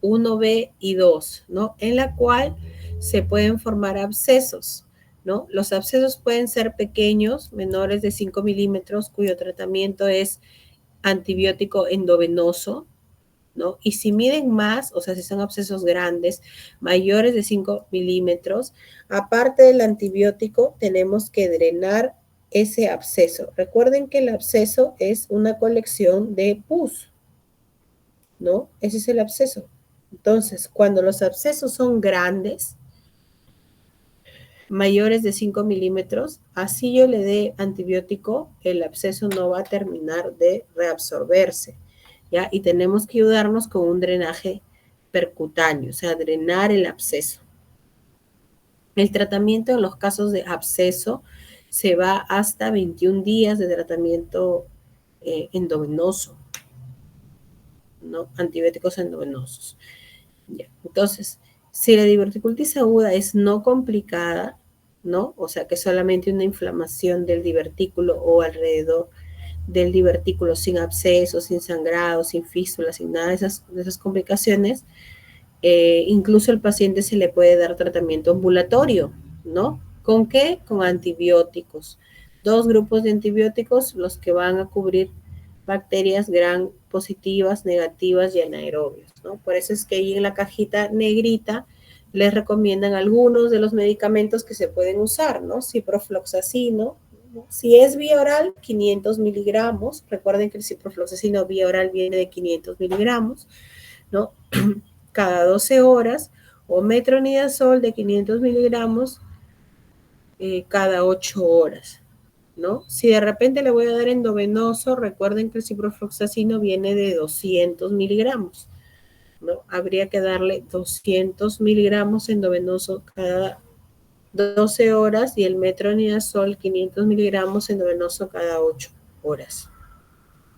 1B y 2, ¿no? En la cual se pueden formar abscesos, ¿no? Los abscesos pueden ser pequeños, menores de 5 milímetros, cuyo tratamiento es antibiótico endovenoso, ¿no? Y si miden más, o sea, si son abscesos grandes, mayores de 5 milímetros, aparte del antibiótico, tenemos que drenar ese absceso. Recuerden que el absceso es una colección de pus, ¿no? Ese es el absceso. Entonces, cuando los abscesos son grandes, mayores de 5 milímetros, así yo le dé antibiótico, el absceso no va a terminar de reabsorberse, ¿ya? Y tenemos que ayudarnos con un drenaje percutáneo, o sea, drenar el absceso. El tratamiento en los casos de absceso se va hasta 21 días de tratamiento endovenoso, ¿no? Antibióticos endovenosos. Ya. Entonces, si la diverticulitis aguda es no complicada, ¿no? O sea, que solamente una inflamación del divertículo o alrededor del divertículo sin abscesos, sin sangrado, sin fístulas, sin nada de esas complicaciones, incluso al paciente se le puede dar tratamiento ambulatorio, ¿no? ¿Con qué? Con antibióticos. 2 grupos de antibióticos, los que van a cubrir bacterias gram positivas, negativas y anaerobios, ¿no? Por eso es que ahí en la cajita negrita les recomiendan algunos de los medicamentos que se pueden usar, ¿no? Ciprofloxacino, ¿no? Si es vía oral, 500 miligramos. Recuerden que el ciprofloxacino vía oral viene de 500 miligramos, ¿no? Cada 12 horas, o metronidazol de 500 miligramos cada 8 horas, ¿no? Si de repente le voy a dar endovenoso, recuerden que el ciprofloxacino viene de 200 miligramos, ¿no? Habría que darle 200 miligramos endovenoso cada 12 horas y el metronidazol 500 miligramos endovenoso cada 8 horas.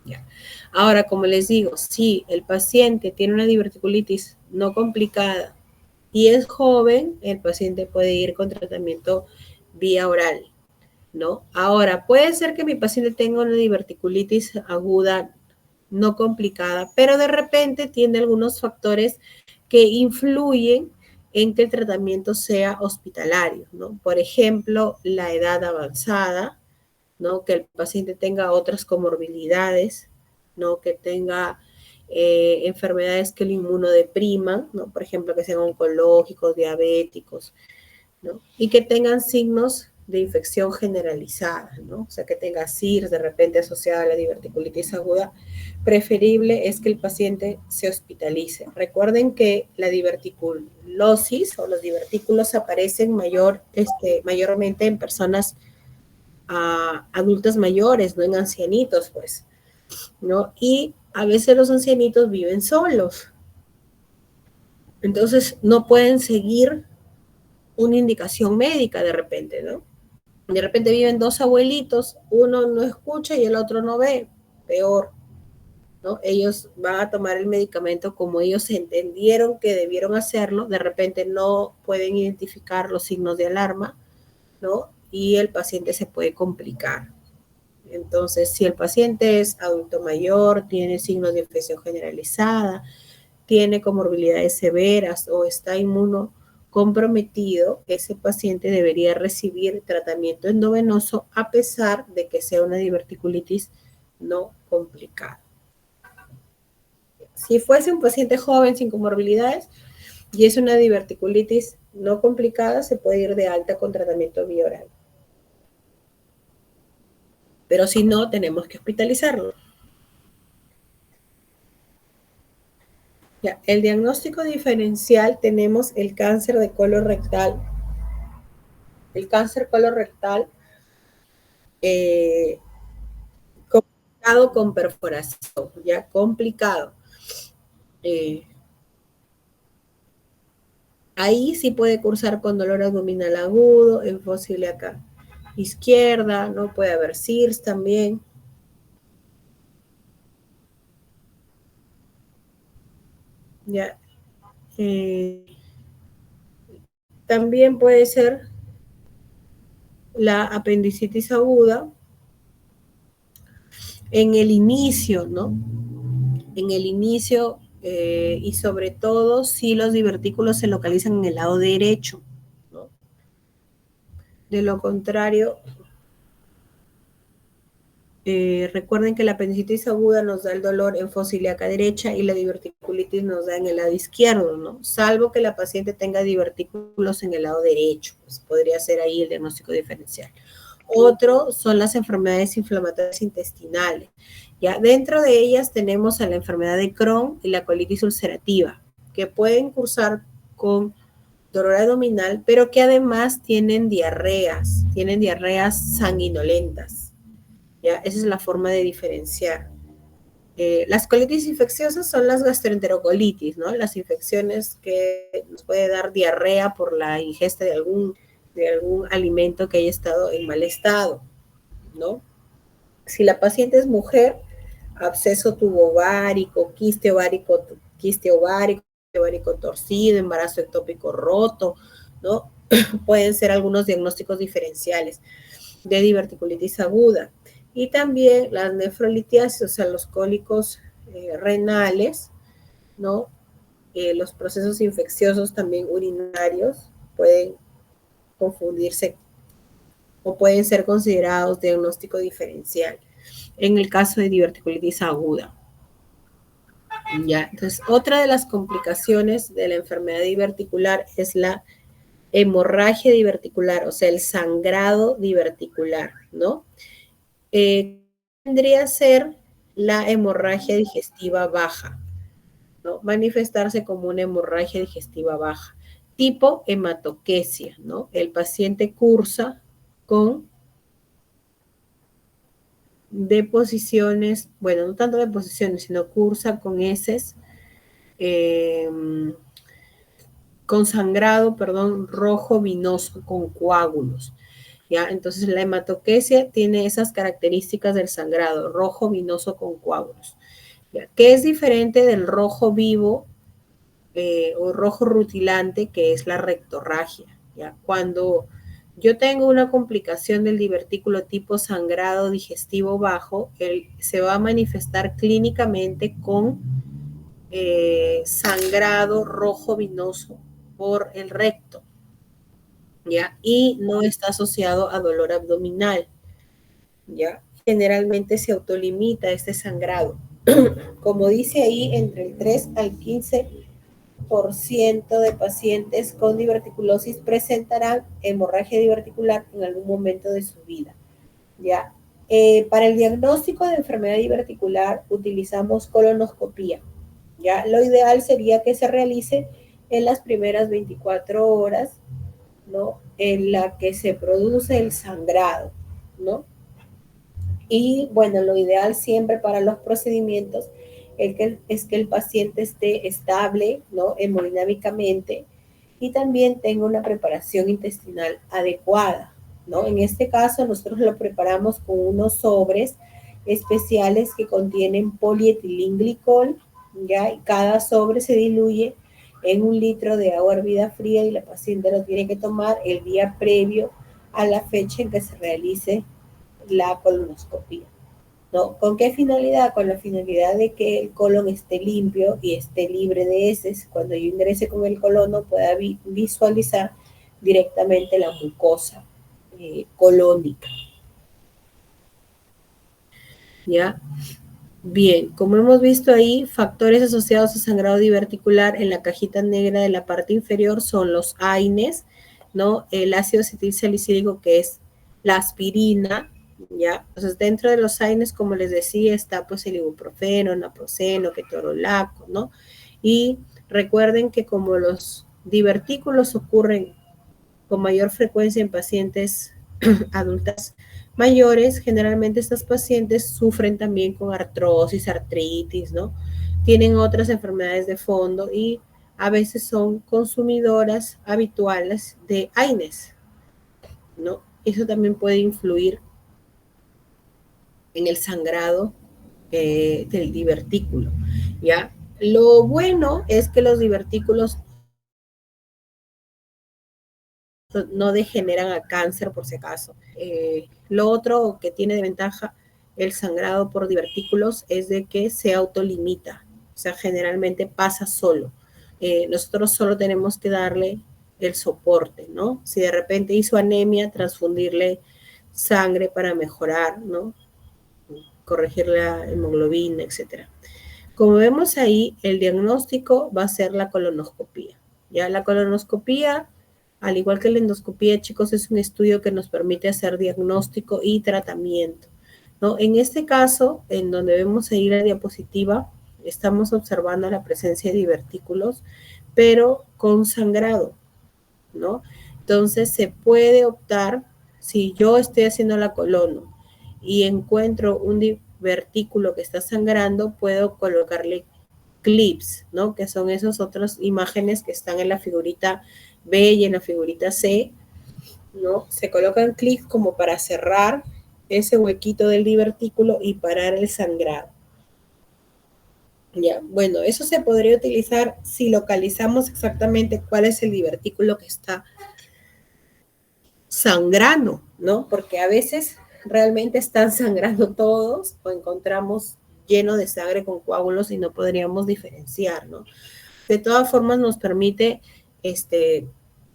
Ya. Ahora, como les digo, si el paciente tiene una diverticulitis no complicada y es joven, el paciente puede ir con tratamiento vía oral, ¿no? Ahora, puede ser que mi paciente tenga una diverticulitis aguda no complicada, pero de repente tiene algunos factores que influyen en que el tratamiento sea hospitalario, ¿no? Por ejemplo, la edad avanzada, ¿no? Que el paciente tenga otras comorbilidades, ¿no? Que tenga enfermedades que lo inmunodepriman, ¿no? Por ejemplo, que sean oncológicos, diabéticos, ¿no? Y que tengan signos de infección generalizada, ¿no? O sea, que tenga SIRS de repente asociada a la diverticulitis aguda. Preferible es que el paciente se hospitalice. Recuerden que la diverticulosis o los divertículos aparecen mayormente en personas adultas mayores, no en ancianitos, pues, ¿no? Y a veces los ancianitos viven solos. Entonces, no pueden seguir una indicación médica de repente, ¿no? De repente viven dos abuelitos, uno no escucha y el otro no ve, peor, ¿no? Ellos van a tomar el medicamento como ellos entendieron que debieron hacerlo, de repente no pueden identificar los signos de alarma, ¿no? Y el paciente se puede complicar. Entonces, si el paciente es adulto mayor, tiene signos de infección generalizada, tiene comorbilidades severas o está inmunocomprometido, ese paciente debería recibir tratamiento endovenoso a pesar de que sea una diverticulitis no complicada. Si fuese un paciente joven sin comorbilidades y es una diverticulitis no complicada, se puede ir de alta con tratamiento vía oral. Pero si no, tenemos que hospitalizarlo. Ya, el diagnóstico diferencial tenemos el cáncer de colon rectal. El cáncer colorectal complicado con perforación, ya complicado. Ahí sí puede cursar con dolor abdominal agudo, enfosia ilíaca izquierda, ¿no? Puede haber SIRS también. Ya. También puede ser la apendicitis aguda en el inicio, ¿no? En el inicio y sobre todo si los divertículos se localizan en el lado derecho, ¿no? De lo contrario, recuerden que la apendicitis aguda nos da el dolor en fosa ilíaca derecha y la diverticulitis nos da en el lado izquierdo, ¿no? Salvo que la paciente tenga divertículos en el lado derecho, pues podría ser ahí el diagnóstico diferencial. Otro son las enfermedades inflamatorias intestinales. Ya dentro de ellas tenemos a la enfermedad de Crohn y la colitis ulcerativa, que pueden cursar con dolor abdominal, pero que además tienen diarreas sanguinolentas. ¿Ya? Esa es la forma de diferenciar. Las colitis infecciosas son las gastroenterocolitis, ¿no? Las infecciones que nos puede dar diarrea por la ingesta de algún alimento que haya estado en mal estado, ¿no? Si la paciente es mujer, absceso tubovárico, quiste ovárico torcido, embarazo ectópico roto, ¿no? Pueden ser algunos diagnósticos diferenciales de diverticulitis aguda. Y también las nefrolitiasis, o sea, los cólicos renales, ¿no? Los procesos infecciosos también urinarios pueden confundirse o pueden ser considerados diagnóstico diferencial en el caso de diverticulitis aguda. Ya, entonces, otra de las complicaciones de la enfermedad diverticular es la hemorragia diverticular, o sea, el sangrado diverticular, ¿no? Tendría a ser la hemorragia digestiva baja, ¿no? Manifestarse como una hemorragia digestiva baja, tipo hematoquesia, ¿no? El paciente cursa con deposiciones, bueno, no tanto deposiciones, sino cursa con heces con sangrado, perdón, rojo vinoso con coágulos. ¿Ya? Entonces la hematoquesia tiene esas características del sangrado, rojo vinoso con coágulos. ¿Ya? Que es diferente del rojo vivo o rojo rutilante, que es la rectorragia. ¿Ya? Cuando yo tengo una complicación del divertículo tipo sangrado digestivo bajo, él se va a manifestar clínicamente con sangrado rojo vinoso por el recto, ¿ya? Y no está asociado a dolor abdominal, ¿ya? Generalmente se autolimita este sangrado. Como dice ahí, entre el 3 al 15% de pacientes con diverticulosis presentarán hemorragia diverticular en algún momento de su vida, ¿ya? Para el diagnóstico de enfermedad diverticular utilizamos colonoscopía, ¿ya? Lo ideal sería que se realice en las primeras 24 horas, ¿no? En la que se produce el sangrado, ¿no? Y bueno, lo ideal siempre para los procedimientos es que el paciente esté estable, ¿no? Hemodinámicamente y también tenga una preparación intestinal adecuada, ¿no? En este caso nosotros lo preparamos con unos sobres especiales que contienen polietilenglicol, ¿ya? Y cada sobre se diluye en 1 litro de agua hervida fría y la paciente lo tiene que tomar el día previo a la fecha en que se realice la colonoscopia, ¿no? ¿Con qué finalidad? Con la finalidad de que el colon esté limpio y esté libre de heces. Cuando yo ingrese con el colono pueda visualizar directamente la mucosa colónica. ¿Ya? Bien, como hemos visto ahí, factores asociados a sangrado diverticular en la cajita negra de la parte inferior son los AINES, ¿no? El ácido acetilsalicílico, que es la aspirina, ¿ya? Entonces, dentro de los AINES, como les decía, está pues el ibuprofeno, naproxeno, ketorolaco, ¿no? Y recuerden que como los divertículos ocurren con mayor frecuencia en pacientes adultas mayores, generalmente estas pacientes sufren también con artrosis, artritis, ¿no? Tienen otras enfermedades de fondo y a veces son consumidoras habituales de AINES, ¿no? Eso también puede influir en el sangrado del divertículo, ¿ya? Lo bueno es que los divertículos no degeneran a cáncer, por si acaso. Lo otro que tiene de ventaja el sangrado por divertículos es de que se autolimita, o sea, generalmente pasa solo. Nosotros solo tenemos que darle el soporte, ¿no? Si de repente hizo anemia, transfundirle sangre para mejorar, ¿no? Corregir la hemoglobina, etcétera. Como vemos ahí, el diagnóstico va a ser la colonoscopía. Ya la colonoscopía, al igual que la endoscopía, chicos, es un estudio que nos permite hacer diagnóstico y tratamiento, ¿no? En este caso, en donde vemos ahí la diapositiva, estamos observando la presencia de divertículos, pero con sangrado, ¿no? Entonces, se puede optar, si yo estoy haciendo la colono y encuentro un divertículo que está sangrando, puedo colocarle clips, ¿no? Que son esas otras imágenes que están en la figurita B y en la figurita C, ¿no? Se colocan clips como para cerrar ese huequito del divertículo y parar el sangrado. Ya, bueno, eso se podría utilizar si localizamos exactamente cuál es el divertículo que está sangrando, ¿no? Porque a veces realmente están sangrando todos o encontramos lleno de sangre con coágulos y no podríamos diferenciar, ¿no? De todas formas nos permite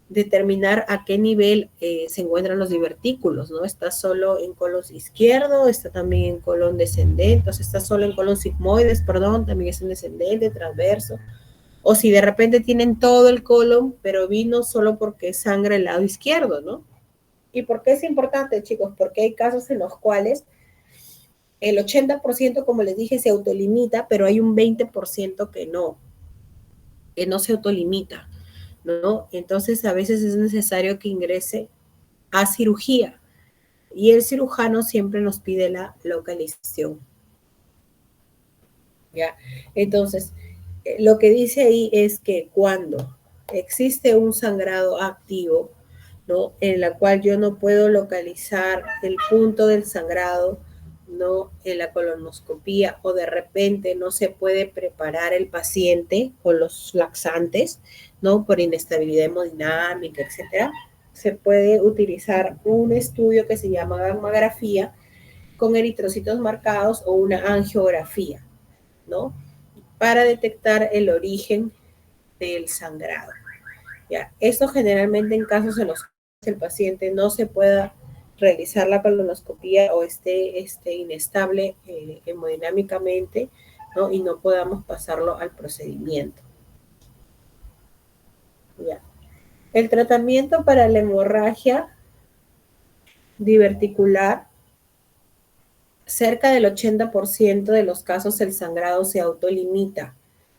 determinar a qué nivel se encuentran los divertículos, ¿no? Está solo en colon izquierdo, está también en colon descendente, o sea, está solo en colon sigmoides, perdón, también es en descendente, transverso, o si de repente tienen todo el colon, pero vino solo porque sangra el lado izquierdo, ¿no? ¿Y por qué es importante, chicos? Porque hay casos en los cuales el 80%, como les dije, se autolimita, pero hay un 20% que no se autolimita, ¿no? Entonces, a veces es necesario que ingrese a cirugía y el cirujano siempre nos pide la localización, ¿ya? Entonces, Lo que dice ahí es que cuando existe un sangrado activo, ¿no? En la cual yo no puedo localizar el punto del sangrado, ¿no? En la colonoscopía, o de repente no se puede preparar el paciente con los laxantes, ¿no? Por inestabilidad hemodinámica, etcétera. Se puede utilizar un estudio que se llama gammagrafía con eritrocitos marcados o una angiografía, ¿no? Para detectar el origen del sangrado. ¿Ya? Esto generalmente en casos en los que el paciente no se pueda realizar la colonoscopía o esté inestable hemodinámicamente, ¿no? Y no podamos pasarlo al procedimiento. ¿Ya? El tratamiento para la hemorragia diverticular, cerca del 80% de los casos el sangrado se autolimita,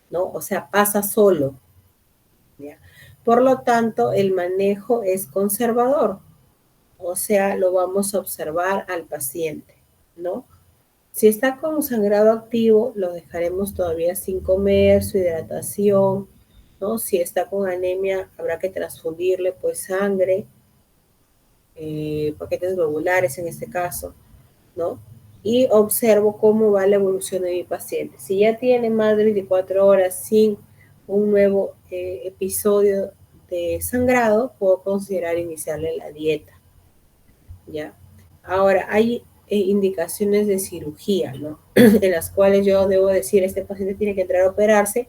¿no? O sea, pasa solo. ¿Ya? Por lo tanto, el manejo es conservador, o sea, lo vamos a observar al paciente, ¿no? Si está con sangrado activo, lo dejaremos todavía sin comer, su hidratación, ¿no? Si está con anemia, habrá que transfundirle pues sangre, paquetes globulares en este caso, ¿no? Y observo cómo va la evolución de mi paciente. Si ya tiene más de 24 horas sin un nuevo episodio de sangrado, puedo considerar iniciarle la dieta, ¿ya? Ahora, hay indicaciones de cirugía, ¿no? En las cuales yo debo decir, este paciente tiene que entrar a operarse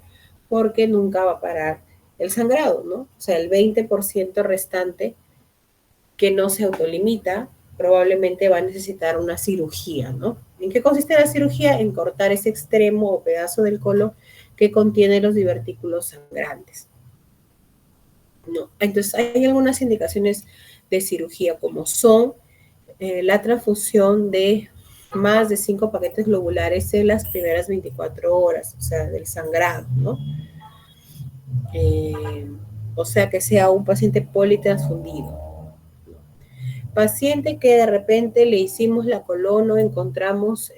porque nunca va a parar el sangrado, ¿no? O sea, el 20% restante que no se autolimita, probablemente va a necesitar una cirugía, ¿no? ¿En qué consiste la cirugía? En cortar ese extremo o pedazo del colon que contiene los divertículos sangrantes. No. Entonces, hay algunas indicaciones de cirugía, como son la transfusión de más de 5 paquetes globulares en las primeras 24 horas, o sea, del sangrado, ¿no? O sea, que sea un paciente politransfundido. Paciente que de repente le hicimos la colono, encontramos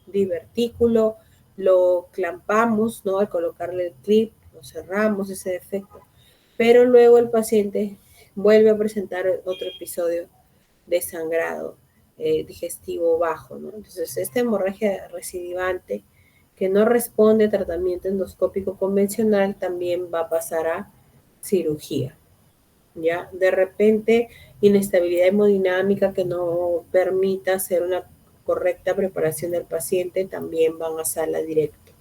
divertículo, lo clampamos, ¿no? Al colocarle el clip, lo cerramos ese defecto, pero luego el paciente vuelve a presentar otro episodio de sangrado digestivo bajo, ¿no? Entonces, esta hemorragia recidivante que no responde a tratamiento endoscópico convencional también va a pasar a cirugía. ¿Ya? De repente, inestabilidad hemodinámica que no permita hacer una correcta preparación del paciente, también van a sala directo,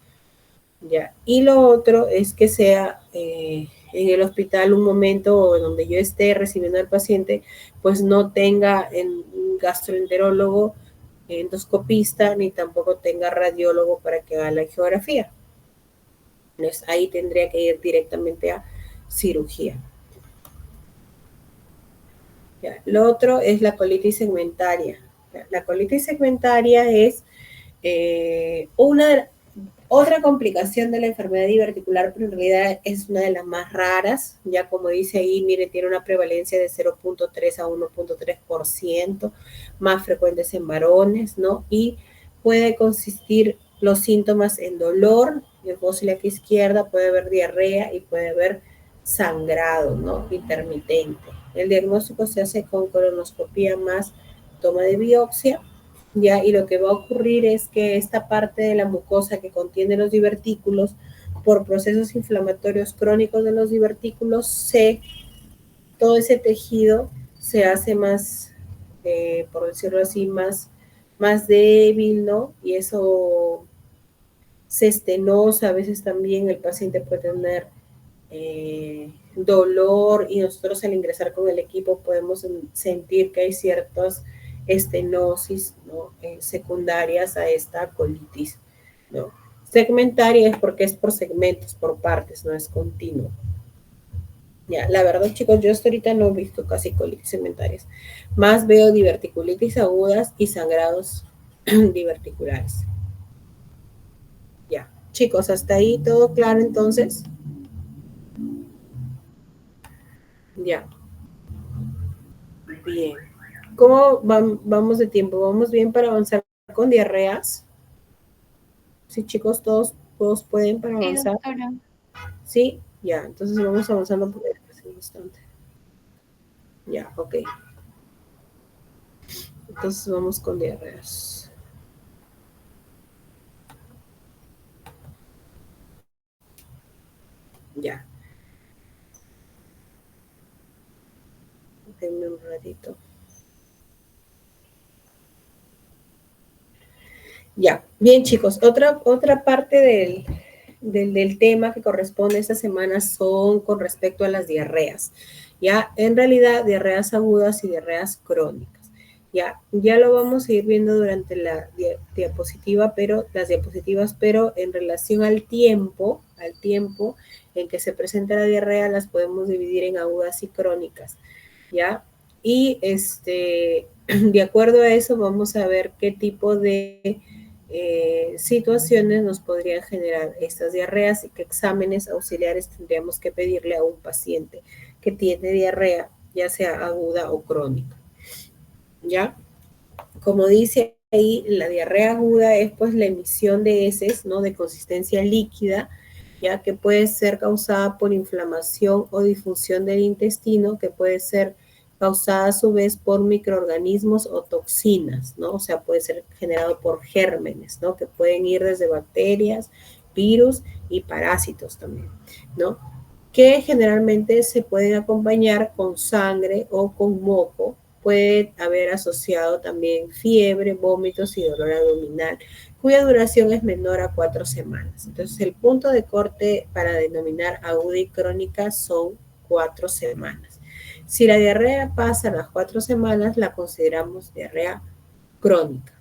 ¿ya? Y lo otro es que sea en el hospital un momento donde yo esté recibiendo al paciente, pues no tenga un gastroenterólogo, endoscopista, ni tampoco tenga radiólogo para que haga la geografía. Entonces, ahí tendría que ir directamente a cirugía. ¿Ya? Lo otro es la colitis segmentaria. La colitis segmentaria es otra complicación de la enfermedad diverticular, pero en realidad es una de las más raras. Ya como dice ahí, mire, tiene una prevalencia de 0.3 a 1.3%, más frecuentes en varones, ¿no? Y puede consistir los síntomas en dolor, en fósil izquierda, puede haber diarrea y puede haber sangrado, ¿no? Intermitente. El diagnóstico se hace con colonoscopía más toma de biopsia, ¿ya? Y lo que va a ocurrir es que esta parte de la mucosa que contiene los divertículos, por procesos inflamatorios crónicos de los divertículos, todo ese tejido se hace más, por decirlo así, más débil, ¿no? Y eso se estenosa, a veces también el paciente puede tener dolor, y nosotros al ingresar con el equipo podemos sentir que hay ciertas estenosis, ¿no? Secundarias a esta colitis, ¿no? Segmentaria es porque es por segmentos, por partes, no es continuo. Ya, la verdad, chicos, yo hasta ahorita no he visto casi colitis segmentarias. Más veo diverticulitis agudas y sangrados diverticulares. Ya, chicos, hasta ahí todo claro entonces. Ya. Bien. ¿Cómo vamos de tiempo? ¿Vamos bien para avanzar con diarreas? Sí, chicos, todos ¿Todos pueden para Sí, avanzar? doctora. ¿Sí? Ya, entonces vamos avanzando por el instante. Ya, ok. Entonces vamos con diarreas. Ya. Denme un ratito. Ya, bien chicos, otra parte del tema que corresponde esta semana son con respecto a las diarreas. Ya, en realidad, diarreas agudas y diarreas crónicas. Ya lo vamos a ir viendo durante la diapositiva, las diapositivas, pero en relación al tiempo en que se presenta la diarrea, las podemos dividir en agudas y crónicas. ¿Ya? Y de acuerdo a eso, vamos a ver qué tipo de situaciones nos podrían generar estas diarreas y qué exámenes auxiliares tendríamos que pedirle a un paciente que tiene diarrea, ya sea aguda o crónica. ¿Ya? Como dice ahí, la diarrea aguda es pues la emisión de heces, ¿no? De consistencia líquida, ya que puede ser causada por inflamación o disfunción del intestino, que puede ser causada a su vez por microorganismos o toxinas, ¿no? O sea, puede ser generado por gérmenes, ¿no? Que pueden ir desde bacterias, virus y parásitos también, ¿no? Que generalmente se pueden acompañar con sangre o con moco. Puede haber asociado también fiebre, vómitos y dolor abdominal, cuya duración es menor a 4 semanas. Entonces, el punto de corte para denominar aguda y crónica son 4 semanas. Si la diarrea pasa las 4 semanas, la consideramos diarrea crónica.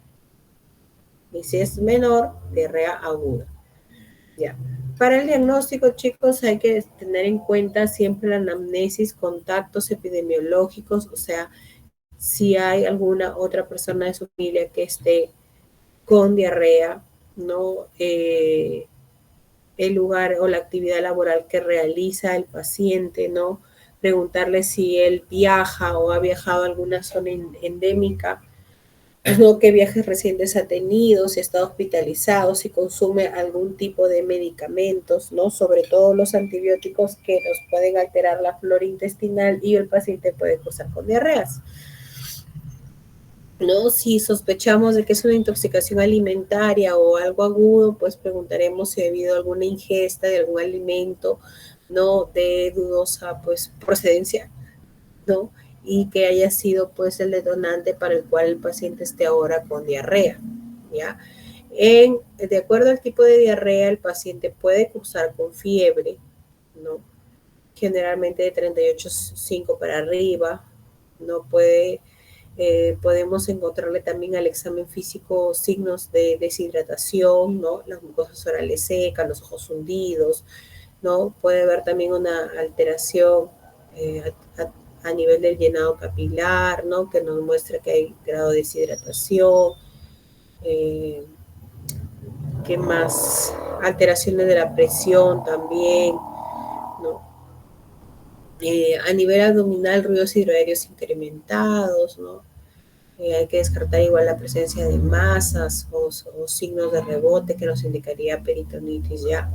Y si es menor, diarrea aguda. Ya. Para el diagnóstico, chicos, hay que tener en cuenta siempre la anamnesis, contactos epidemiológicos, o sea, si hay alguna otra persona de su familia que esté con diarrea, ¿no? El lugar o la actividad laboral que realiza el paciente, ¿no? Preguntarle si él viaja o ha viajado a alguna zona endémica, ¿no? Qué viajes recientes ha tenido, si está hospitalizado, si consume algún tipo de medicamentos, ¿no? Sobre todo los antibióticos que nos pueden alterar la flora intestinal y el paciente puede cursar con diarreas. ¿No? Si sospechamos de que es una intoxicación alimentaria o algo agudo, pues preguntaremos si ha habido alguna ingesta de algún alimento, ¿no? De dudosa, pues, procedencia, ¿no? Y que haya sido, pues, el detonante para el cual el paciente esté ahora con diarrea, ¿ya? De acuerdo al tipo de diarrea, el paciente puede cursar con fiebre, ¿no? Generalmente de 38,5 para arriba, ¿no? Podemos encontrarle también al examen físico signos de deshidratación, ¿no? Las mucosas orales secas, los ojos hundidos, ¿no? Puede haber también una alteración a nivel del llenado capilar, ¿no? Que nos muestra que hay grado de deshidratación. ¿Qué más? Alteraciones de la presión también, ¿no? A nivel abdominal, ruidos hidroaéreos incrementados, ¿no? Hay que descartar igual la presencia de masas o signos de rebote que nos indicaría peritonitis ya,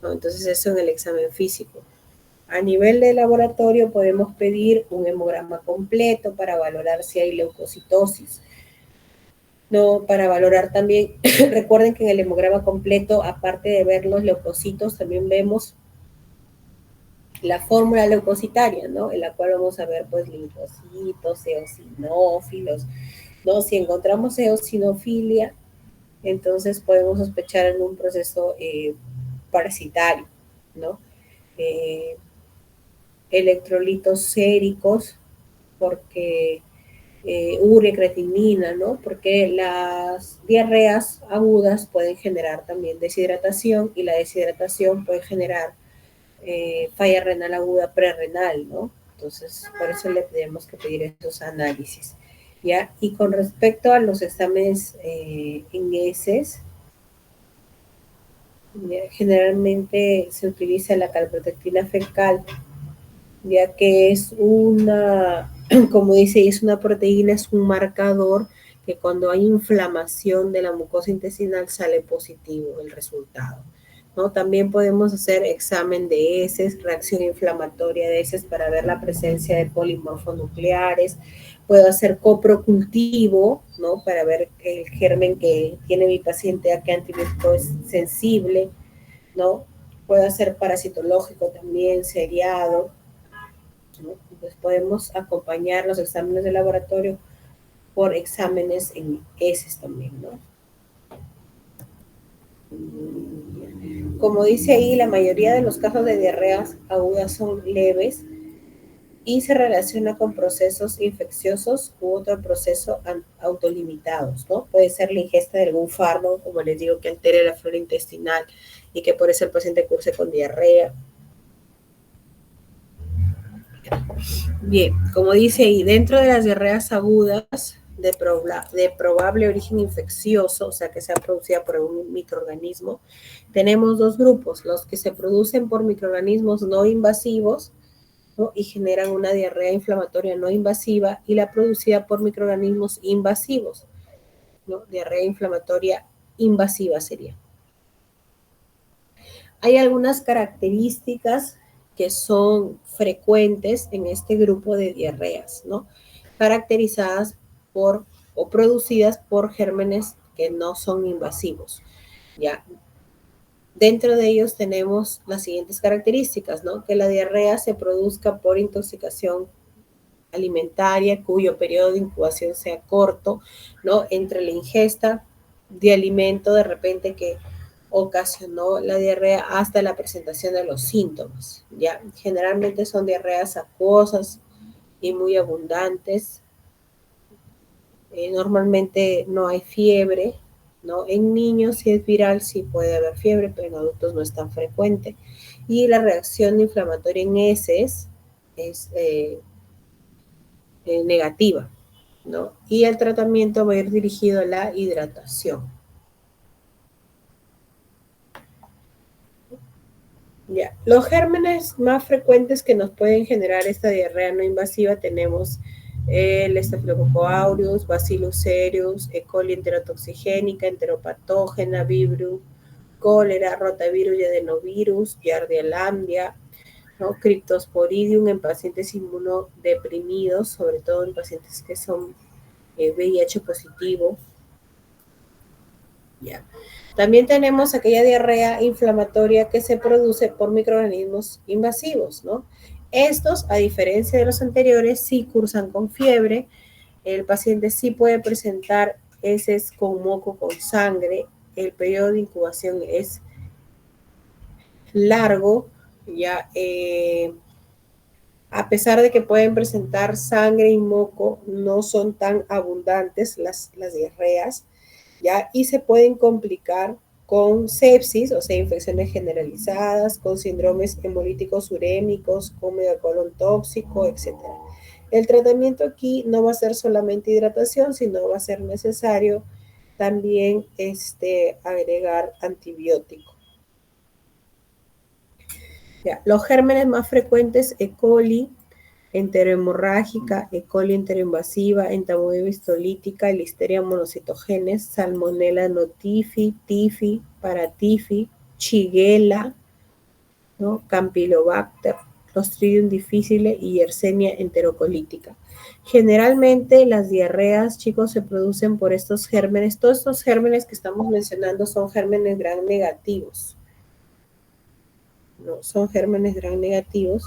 ¿no? Entonces eso en el examen físico. A nivel de laboratorio podemos pedir un hemograma completo para valorar si hay leucocitosis, ¿no? Para valorar también, recuerden que en el hemograma completo, aparte de ver los leucocitos, también vemos la fórmula leucocitaria, ¿no? En la cual vamos a ver, pues, linfocitos, eosinófilos, ¿no? Si encontramos eosinofilia, entonces podemos sospechar en un proceso parasitario, ¿no? Electrolitos séricos, porque urea, creatinina, ¿no? Porque las diarreas agudas pueden generar también deshidratación y la deshidratación puede generar falla renal aguda prerrenal, ¿no? Entonces, por eso le tenemos que pedir esos análisis, ¿ya? Y con respecto a los exámenes en heces, generalmente se utiliza la calprotectina fecal, ya que es una, como dice, es una proteína, es un marcador que cuando hay inflamación de la mucosa intestinal sale positivo el resultado, ¿no? También podemos hacer examen de heces, reacción inflamatoria de heces para ver la presencia de polimorfonucleares. Puedo hacer coprocultivo, ¿no? Para ver el germen que tiene mi paciente a qué antibiótico es sensible, ¿no? Puedo hacer parasitológico también, seriado, ¿no? Entonces podemos acompañar los exámenes de laboratorio por exámenes en heces también, ¿no? Como dice ahí, la mayoría de los casos de diarreas agudas son leves y se relaciona con procesos infecciosos u otro proceso autolimitados, ¿no? Puede ser la ingesta de algún fármaco, como les digo, que altere la flora intestinal y que por eso el paciente curse con diarrea. Bien, como dice ahí, dentro de las diarreas agudas de probable origen infeccioso, o sea, que sea producida por un microorganismo, tenemos dos grupos, los que se producen por microorganismos no invasivos, ¿no? Y generan una diarrea inflamatoria no invasiva, y la producida por microorganismos invasivos, ¿no? Diarrea inflamatoria invasiva sería. Hay algunas características que son frecuentes en este grupo de diarreas, ¿no? Caracterizadas por o producidas por gérmenes que no son invasivos, ¿ya? Dentro de ellos tenemos las siguientes características, ¿no? Que la diarrea se produzca por intoxicación alimentaria cuyo periodo de incubación sea corto, ¿no? Entre la ingesta de alimento de repente que ocasionó la diarrea hasta la presentación de los síntomas, ¿ya? Generalmente son diarreas acuosas y muy abundantes. Normalmente no hay fiebre, ¿no? En niños, si es viral, sí puede haber fiebre, pero en adultos no es tan frecuente. Y la reacción inflamatoria en heces es negativa, ¿no? Y el tratamiento va a ir dirigido a la hidratación. Ya. Los gérmenes más frecuentes que nos pueden generar esta diarrea no invasiva tenemos el Staphylococcus aureus, Bacillus cereus, E. coli enterotoxigénica, enteropatógena, Vibrio, cólera, rotavirus y adenovirus, Giardia lambda, ¿no? Cryptosporidium en pacientes inmunodeprimidos, sobre todo en pacientes que son VIH positivo. Ya. También tenemos aquella diarrea inflamatoria que se produce por microorganismos invasivos, ¿no? Estos, a diferencia de los anteriores, sí cursan con fiebre. El paciente sí puede presentar heces con moco con sangre. El periodo de incubación es largo, ya. A pesar de que pueden presentar sangre y moco, no son tan abundantes las diarreas, ¿ya? Y se pueden complicar con sepsis, o sea, infecciones generalizadas, con síndromes hemolíticos urémicos, con megacolon tóxico, etc. El tratamiento aquí no va a ser solamente hidratación, sino va a ser necesario también agregar antibiótico. Ya, los gérmenes más frecuentes, E. coli, enterohemorrágica, E. coli enteroinvasiva, entamoeba histolítica, Listeria monocitogenes, Salmonella notifi, tifi, paratifi, Shigella, ¿no? Campylobacter, Clostridium difficile y Yersinia enterocolítica. Generalmente las diarreas, chicos, se producen por estos gérmenes. Todos estos gérmenes que estamos mencionando son gérmenes gram negativos, ¿no? Son gérmenes gram negativos.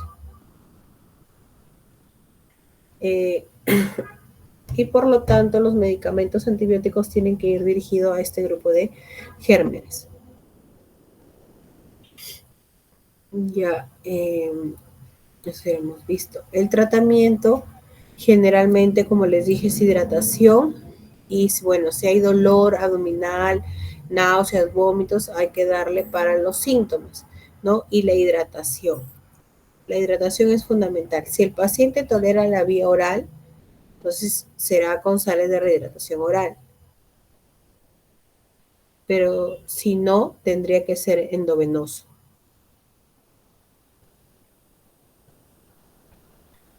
Y por lo tanto los medicamentos antibióticos tienen que ir dirigidos a este grupo de gérmenes. Ya, eso ya hemos visto. El tratamiento generalmente, como les dije, es hidratación y bueno, si hay dolor abdominal, náuseas, vómitos, hay que darle para los síntomas, ¿no? Y la hidratación. La hidratación es fundamental. Si el paciente tolera la vía oral, entonces será con sales de rehidratación oral. Pero si no, tendría que ser endovenoso.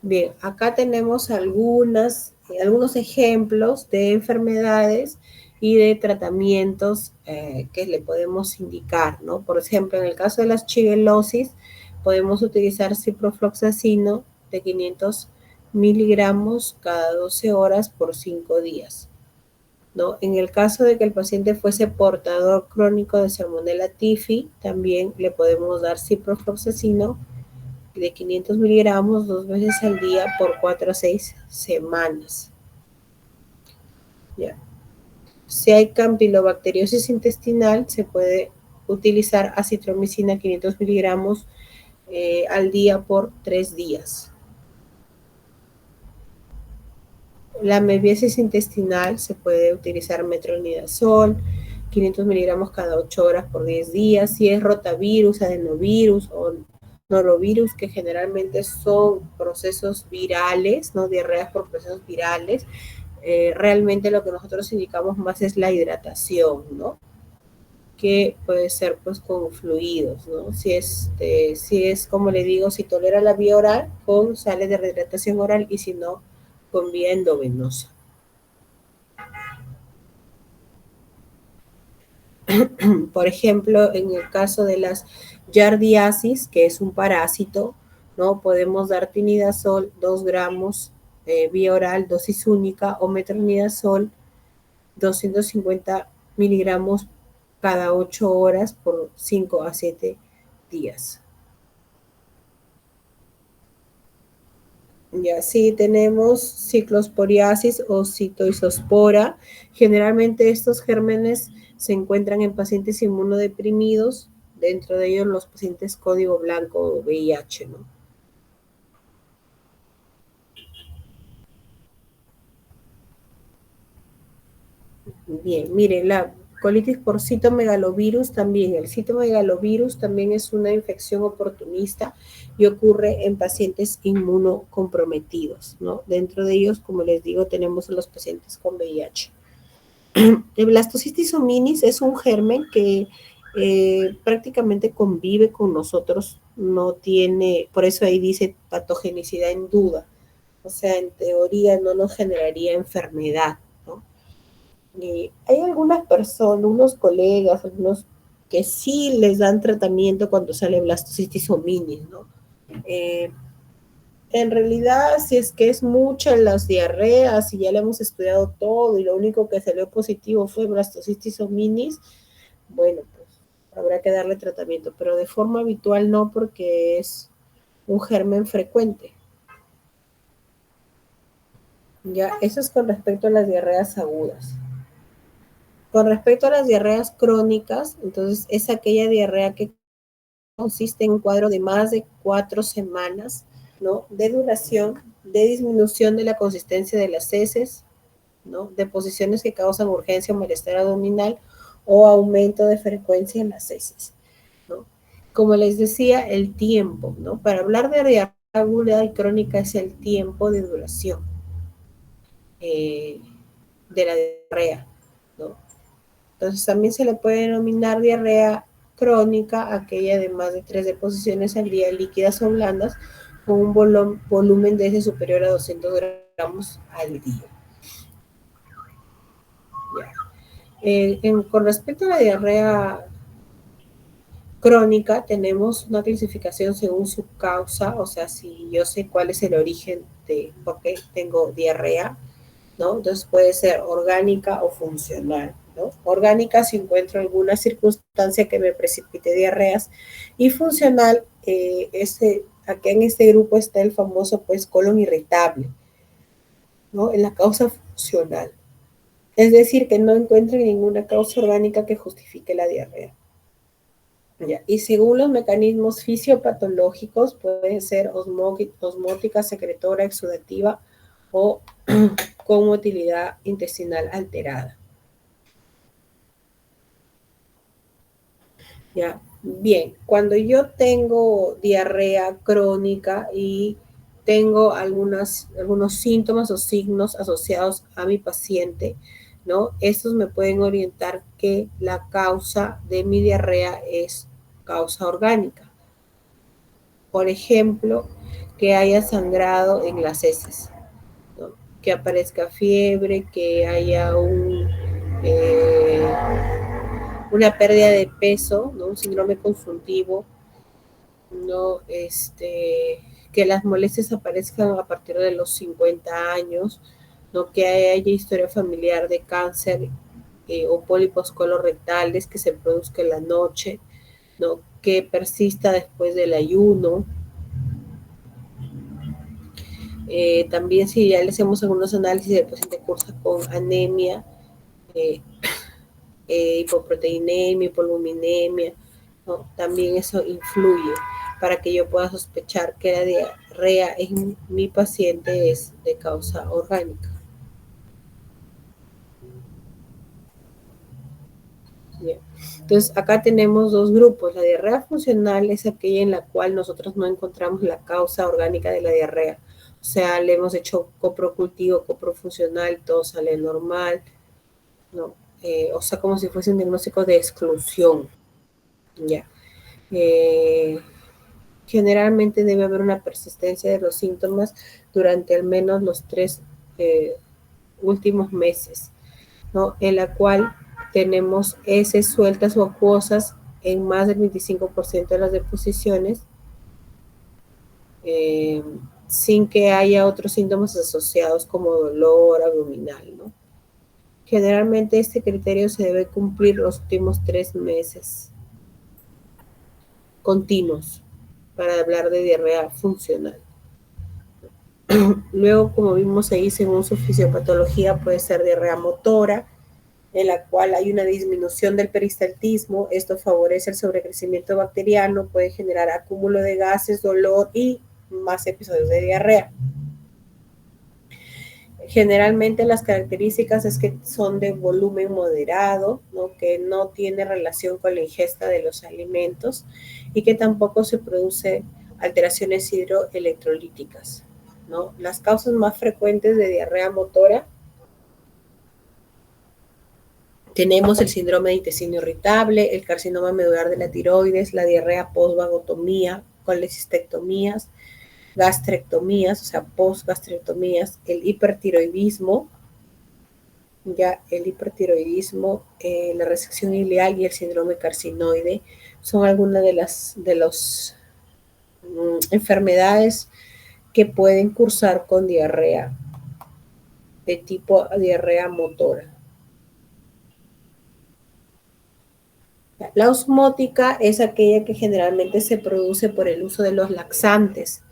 Bien, acá tenemos algunos ejemplos de enfermedades y de tratamientos que le podemos indicar, ¿no? Por ejemplo, en el caso de la shigellosis, podemos utilizar ciprofloxacino de 500 miligramos cada 12 horas por 5 días, ¿no? En el caso de que el paciente fuese portador crónico de Salmonella typhi, también le podemos dar ciprofloxacino de 500 miligramos 2 veces al día por 4 a 6 semanas. ¿Ya? Si hay campilobacteriosis intestinal, se puede utilizar acitromicina 500 miligramos al día por 3 días. La amebiasis intestinal se puede utilizar metronidazol, 500 miligramos cada 8 horas por 10 días. Si es rotavirus, adenovirus o norovirus, que generalmente son procesos virales, ¿no? Diarreas por procesos virales, realmente lo que nosotros indicamos más es la hidratación, ¿no? Que puede ser pues con fluidos, ¿no? Si es como le digo, si tolera la vía oral, con sales de rehidratación oral, y si no, con vía endovenosa. Por ejemplo, en el caso de las yardiasis, que es un parásito, ¿no? Podemos dar tinidazol 2 gramos vía oral, dosis única, o metronidazol 250 miligramos cada 8 horas por 5 a 7 días. Y así tenemos ciclosporiasis o citoisospora. Generalmente estos gérmenes se encuentran en pacientes inmunodeprimidos, dentro de ellos los pacientes código blanco o VIH, ¿no? Bien, miren, la colitis por citomegalovirus también. El citomegalovirus también es una infección oportunista y ocurre en pacientes inmunocomprometidos, ¿no? Dentro de ellos, como les digo, tenemos a los pacientes con VIH. El blastocitis hominis es un germen que prácticamente convive con nosotros, no tiene, por eso ahí dice patogenicidad en duda, o sea, en teoría no nos generaría enfermedad, ¿no? Y hay algunas personas, unos colegas, algunos que sí les dan tratamiento cuando sale blastocitis hominis, ¿no? En realidad, si es que es mucha las diarreas y ya le hemos estudiado todo y lo único que salió positivo fue blastocitis hominis, bueno, pues habrá que darle tratamiento, pero de forma habitual no, porque es un germen frecuente. Ya, eso es con respecto a las diarreas agudas. Con respecto a las diarreas crónicas, entonces es aquella diarrea que consiste en un cuadro de más de 4 semanas, ¿no? De duración, de disminución de la consistencia de las heces, ¿no? De posiciones que causan urgencia o malestar abdominal, o aumento de frecuencia en las heces, ¿no? Como les decía, el tiempo, ¿no? Para hablar de diarrea aguda y crónica es el tiempo de duración de la diarrea, ¿no? Entonces también se le puede denominar diarrea crónica aquella de más de 3 deposiciones al día, líquidas o blandas, con un volumen de heces superior a 200 gramos al día. Con respecto a la diarrea crónica, tenemos una clasificación según su causa, o sea, si yo sé cuál es el origen de por qué tengo diarrea, ¿no? Entonces puede ser orgánica o funcional, ¿no? Orgánica si encuentro alguna circunstancia que me precipite diarreas, y funcional, aquí en este grupo está el famoso pues colon irritable, ¿no? En la causa funcional. Es decir, que no encuentren ninguna causa orgánica que justifique la diarrea. ¿Ya? Y según los mecanismos fisiopatológicos, puede ser osmótica, secretora, exudativa o con motilidad intestinal alterada. ¿Ya? Bien, cuando yo tengo diarrea crónica y tengo algunos síntomas o signos asociados a mi paciente, ¿no? Estos me pueden orientar que la causa de mi diarrea es causa orgánica. Por ejemplo, que haya sangrado en las heces, ¿no? Que aparezca fiebre, que haya una pérdida de peso, ¿no? Un síndrome consultivo, ¿no? Que las molestias aparezcan a partir de los 50 años, ¿no? Que haya historia familiar de cáncer o pólipos colorectales que se produzca en la noche, ¿no? Que persista después del ayuno. También si ya le hacemos algunos análisis, el paciente cursa con anemia, hipoproteinemia, hipoluminemia, ¿no? También eso influye para que yo pueda sospechar que la diarrea en mi paciente es de causa orgánica. Bien. Entonces, acá tenemos dos grupos. La diarrea funcional es aquella en la cual nosotros no encontramos la causa orgánica de la diarrea. O sea, le hemos hecho coprocultivo, coprofuncional, todo sale normal, ¿no? O sea, como si fuese un diagnóstico de exclusión. Ya. Generalmente debe haber una persistencia de los síntomas durante al menos los 3 últimos meses, ¿no? En la cual tenemos heces sueltas o acuosas en más del 25% de las deposiciones, sin que haya otros síntomas asociados como dolor abdominal, ¿no? Generalmente este criterio se debe cumplir los últimos 3 meses continuos para hablar de diarrea funcional. Luego, como vimos ahí, según su fisiopatología, puede ser diarrea motora, en la cual hay una disminución del peristaltismo. Esto favorece el sobrecrecimiento bacteriano, puede generar acúmulo de gases, dolor y más episodios de diarrea. Generalmente las características es que son de volumen moderado, ¿no? Que no tiene relación con la ingesta de los alimentos y que tampoco se produce alteraciones hidroelectrolíticas, ¿no? Las causas más frecuentes de diarrea motora tenemos el síndrome de intestino irritable, el carcinoma medular de la tiroides, la diarrea postvagotomía, colecistectomías, gastrectomías, o sea, postgastrectomías, el hipertiroidismo, la resección ileal y el síndrome carcinoide son algunas de las enfermedades que pueden cursar con diarrea de tipo diarrea motora. La osmótica es aquella que generalmente se produce por el uso de los laxantes,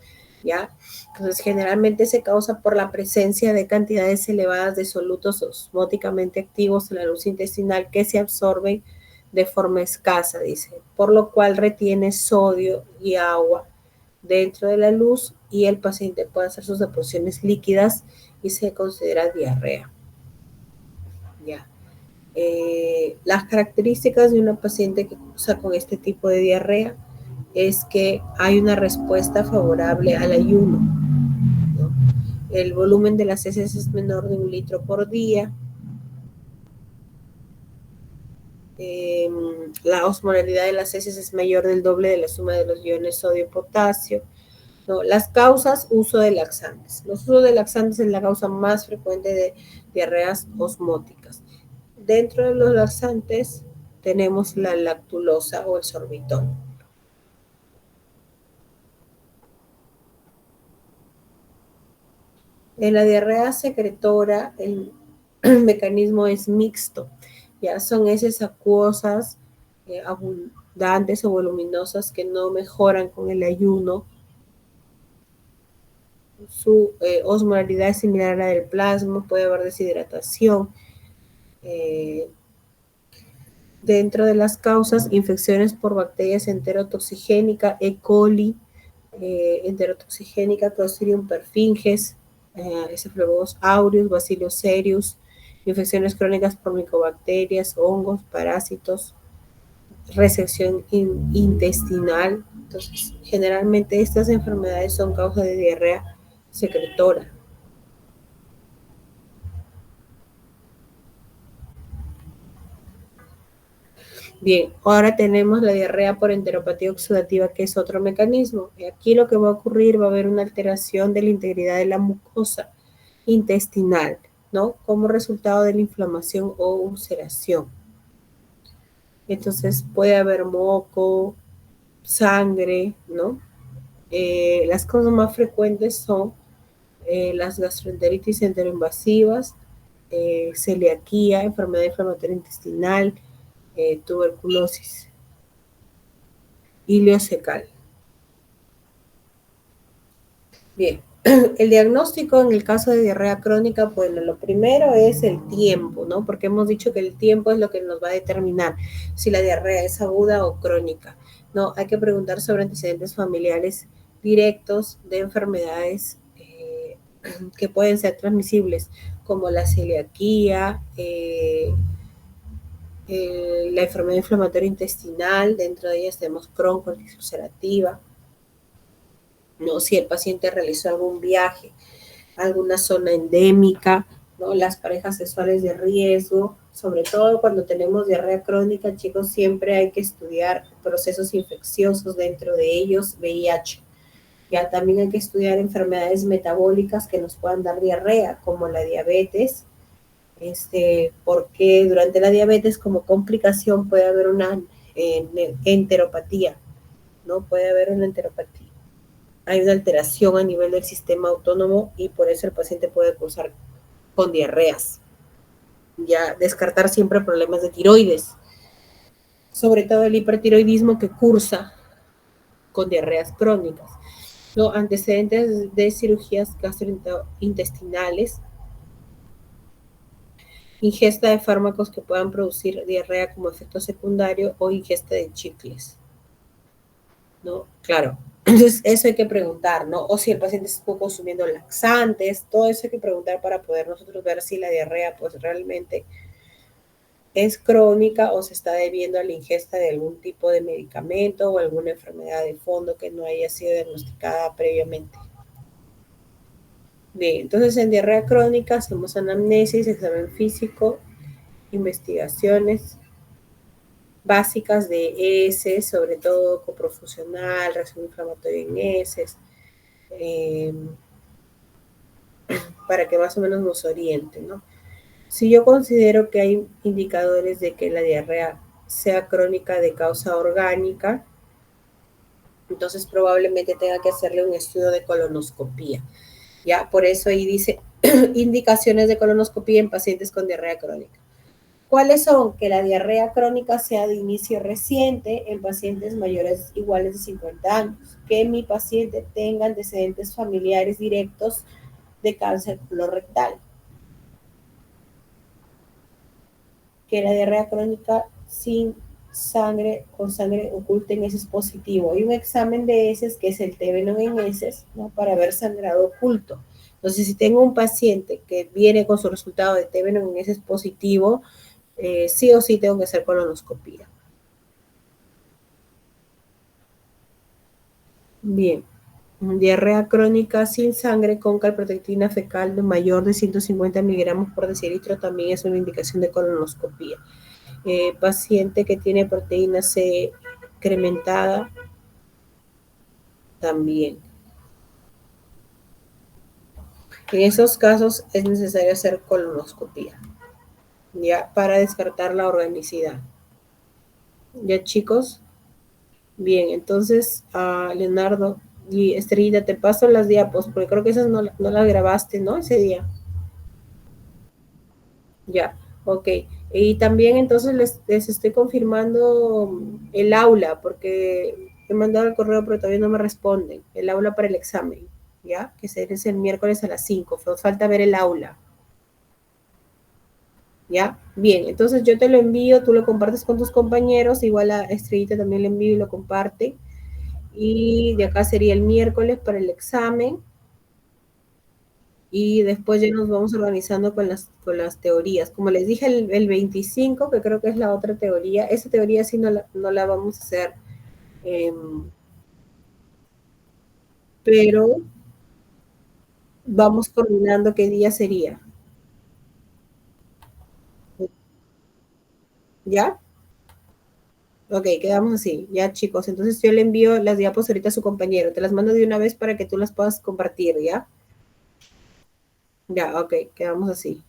¿ya? Entonces, generalmente se causa por la presencia de cantidades elevadas de solutos osmóticamente activos en la luz intestinal que se absorben de forma escasa, dice, por lo cual retiene sodio y agua dentro de la luz y el paciente puede hacer sus deposiciones líquidas y se considera diarrea, ¿ya? Las características de una paciente que cursa con este tipo de diarrea es que hay una respuesta favorable al ayuno, ¿no? El volumen de las heces es menor de 1 litro por día. La osmolaridad de las heces es mayor del doble de la suma de los iones sodio y potasio, ¿no? Las causas, uso de laxantes. Los usos de laxantes es la causa más frecuente de diarreas osmóticas. Dentro de los laxantes tenemos la lactulosa o el sorbitol. En la diarrea secretora, el mecanismo es mixto. Ya son heces acuosas, abundantes o voluminosas que no mejoran con el ayuno. Su osmolaridad es similar a la del plasma, puede haber deshidratación. Dentro de las causas, infecciones por bacterias enterotoxigénica, E. coli, enterotoxigénica, Clostridium perfringens, Staphylococcus aureus, Bacillus cereus, infecciones crónicas por micobacterias, hongos, parásitos, resección intestinal. Entonces, generalmente estas enfermedades son causa de diarrea secretora. Bien, ahora tenemos la diarrea por enteropatía oxidativa, que es otro mecanismo. Y aquí lo que va a ocurrir, va a haber una alteración de la integridad de la mucosa intestinal, ¿no? Como resultado de la inflamación o ulceración. Entonces puede haber moco, sangre, ¿no? Las cosas más frecuentes son las gastroenteritis enteroinvasivas, celiaquía, enfermedad inflamatoria intestinal, tuberculosis, ileocecal. Bien, el diagnóstico en el caso de diarrea crónica, bueno, lo primero es el tiempo, ¿no? Porque hemos dicho que el tiempo es lo que nos va a determinar si la diarrea es aguda o crónica, ¿no? Hay que preguntar sobre antecedentes familiares directos de enfermedades que pueden ser transmisibles, como la celiaquía, la enfermedad inflamatoria intestinal, dentro de ellas tenemos Crohn, colitis ulcerativa, ¿no? Si el paciente realizó algún viaje a alguna zona endémica, ¿no? Las parejas sexuales de riesgo, sobre todo cuando tenemos diarrea crónica, chicos, siempre hay que estudiar procesos infecciosos, dentro de ellos VIH. Ya también hay que estudiar enfermedades metabólicas que nos puedan dar diarrea, como la diabetes, porque durante la diabetes como complicación puede haber una enteropatía, ¿no? Puede haber una enteropatía. Hay una alteración a nivel del sistema autónomo y por eso el paciente puede cursar con diarreas. Ya descartar siempre problemas de tiroides, sobre todo el hipertiroidismo que cursa con diarreas crónicas. ¿No? Antecedentes de cirugías gastrointestinales, ingesta de fármacos que puedan producir diarrea como efecto secundario o ingesta de chicles, ¿no? Claro, entonces eso hay que preguntar, ¿no? O si el paciente estuvo consumiendo laxantes, todo eso hay que preguntar para poder nosotros ver si la diarrea pues realmente es crónica o se está debiendo a la ingesta de algún tipo de medicamento o alguna enfermedad de fondo que no haya sido diagnosticada previamente. Bien, entonces en diarrea crónica hacemos anamnesis, examen físico, investigaciones básicas de heces, sobre todo coprofusional, reacción inflamatoria en heces, para que más o menos nos orienten, ¿no? Si yo considero que hay indicadores de que la diarrea sea crónica de causa orgánica, entonces probablemente tenga que hacerle un estudio de colonoscopía. Ya, por eso ahí dice indicaciones de colonoscopía en pacientes con diarrea crónica. ¿Cuáles son? Que la diarrea crónica sea de inicio reciente en pacientes mayores iguales de 50 años, que mi paciente tenga antecedentes familiares directos de cáncer colorectal, que la diarrea crónica sin sangre, con sangre oculta en heces positivo. Hay un examen de heces que es el T-Venom en heces, ¿no? Para ver sangrado oculto. Entonces, si tengo un paciente que viene con su resultado de T-Venom en heces positivo, sí o sí tengo que hacer colonoscopía. Bien, diarrea crónica sin sangre con calprotectina fecal de mayor de 150 miligramos por decilitro también es una indicación de colonoscopía. Paciente que tiene proteína C incrementada también. En esos casos es necesario hacer colonoscopía, ya, para descartar la organicidad. ¿Ya, chicos? Bien, entonces, Leonardo y Estrellita, te paso las diapos, porque creo que esas no las grabaste, ¿no? Ese día. Ya, ok. Y también entonces les estoy confirmando el aula, porque he mandado el correo, pero todavía no me responden. El aula para el examen, ¿ya? Que es el miércoles a las 5. Falta ver el aula. ¿Ya? Bien, entonces yo te lo envío, tú lo compartes con tus compañeros, igual a Estrellita también le envío y lo comparte. Y de acá sería el miércoles para el examen. Y después ya nos vamos organizando con las teorías. Como les dije, el 25, que creo que es la otra teoría, esa teoría sí no la vamos a hacer, pero vamos coordinando qué día sería. ¿Ya? Ok, quedamos así. Ya, chicos, entonces yo le envío las diapos ahorita a su compañero. Te las mando de una vez para que tú las puedas compartir, ¿ya? Ya, ok, quedamos así.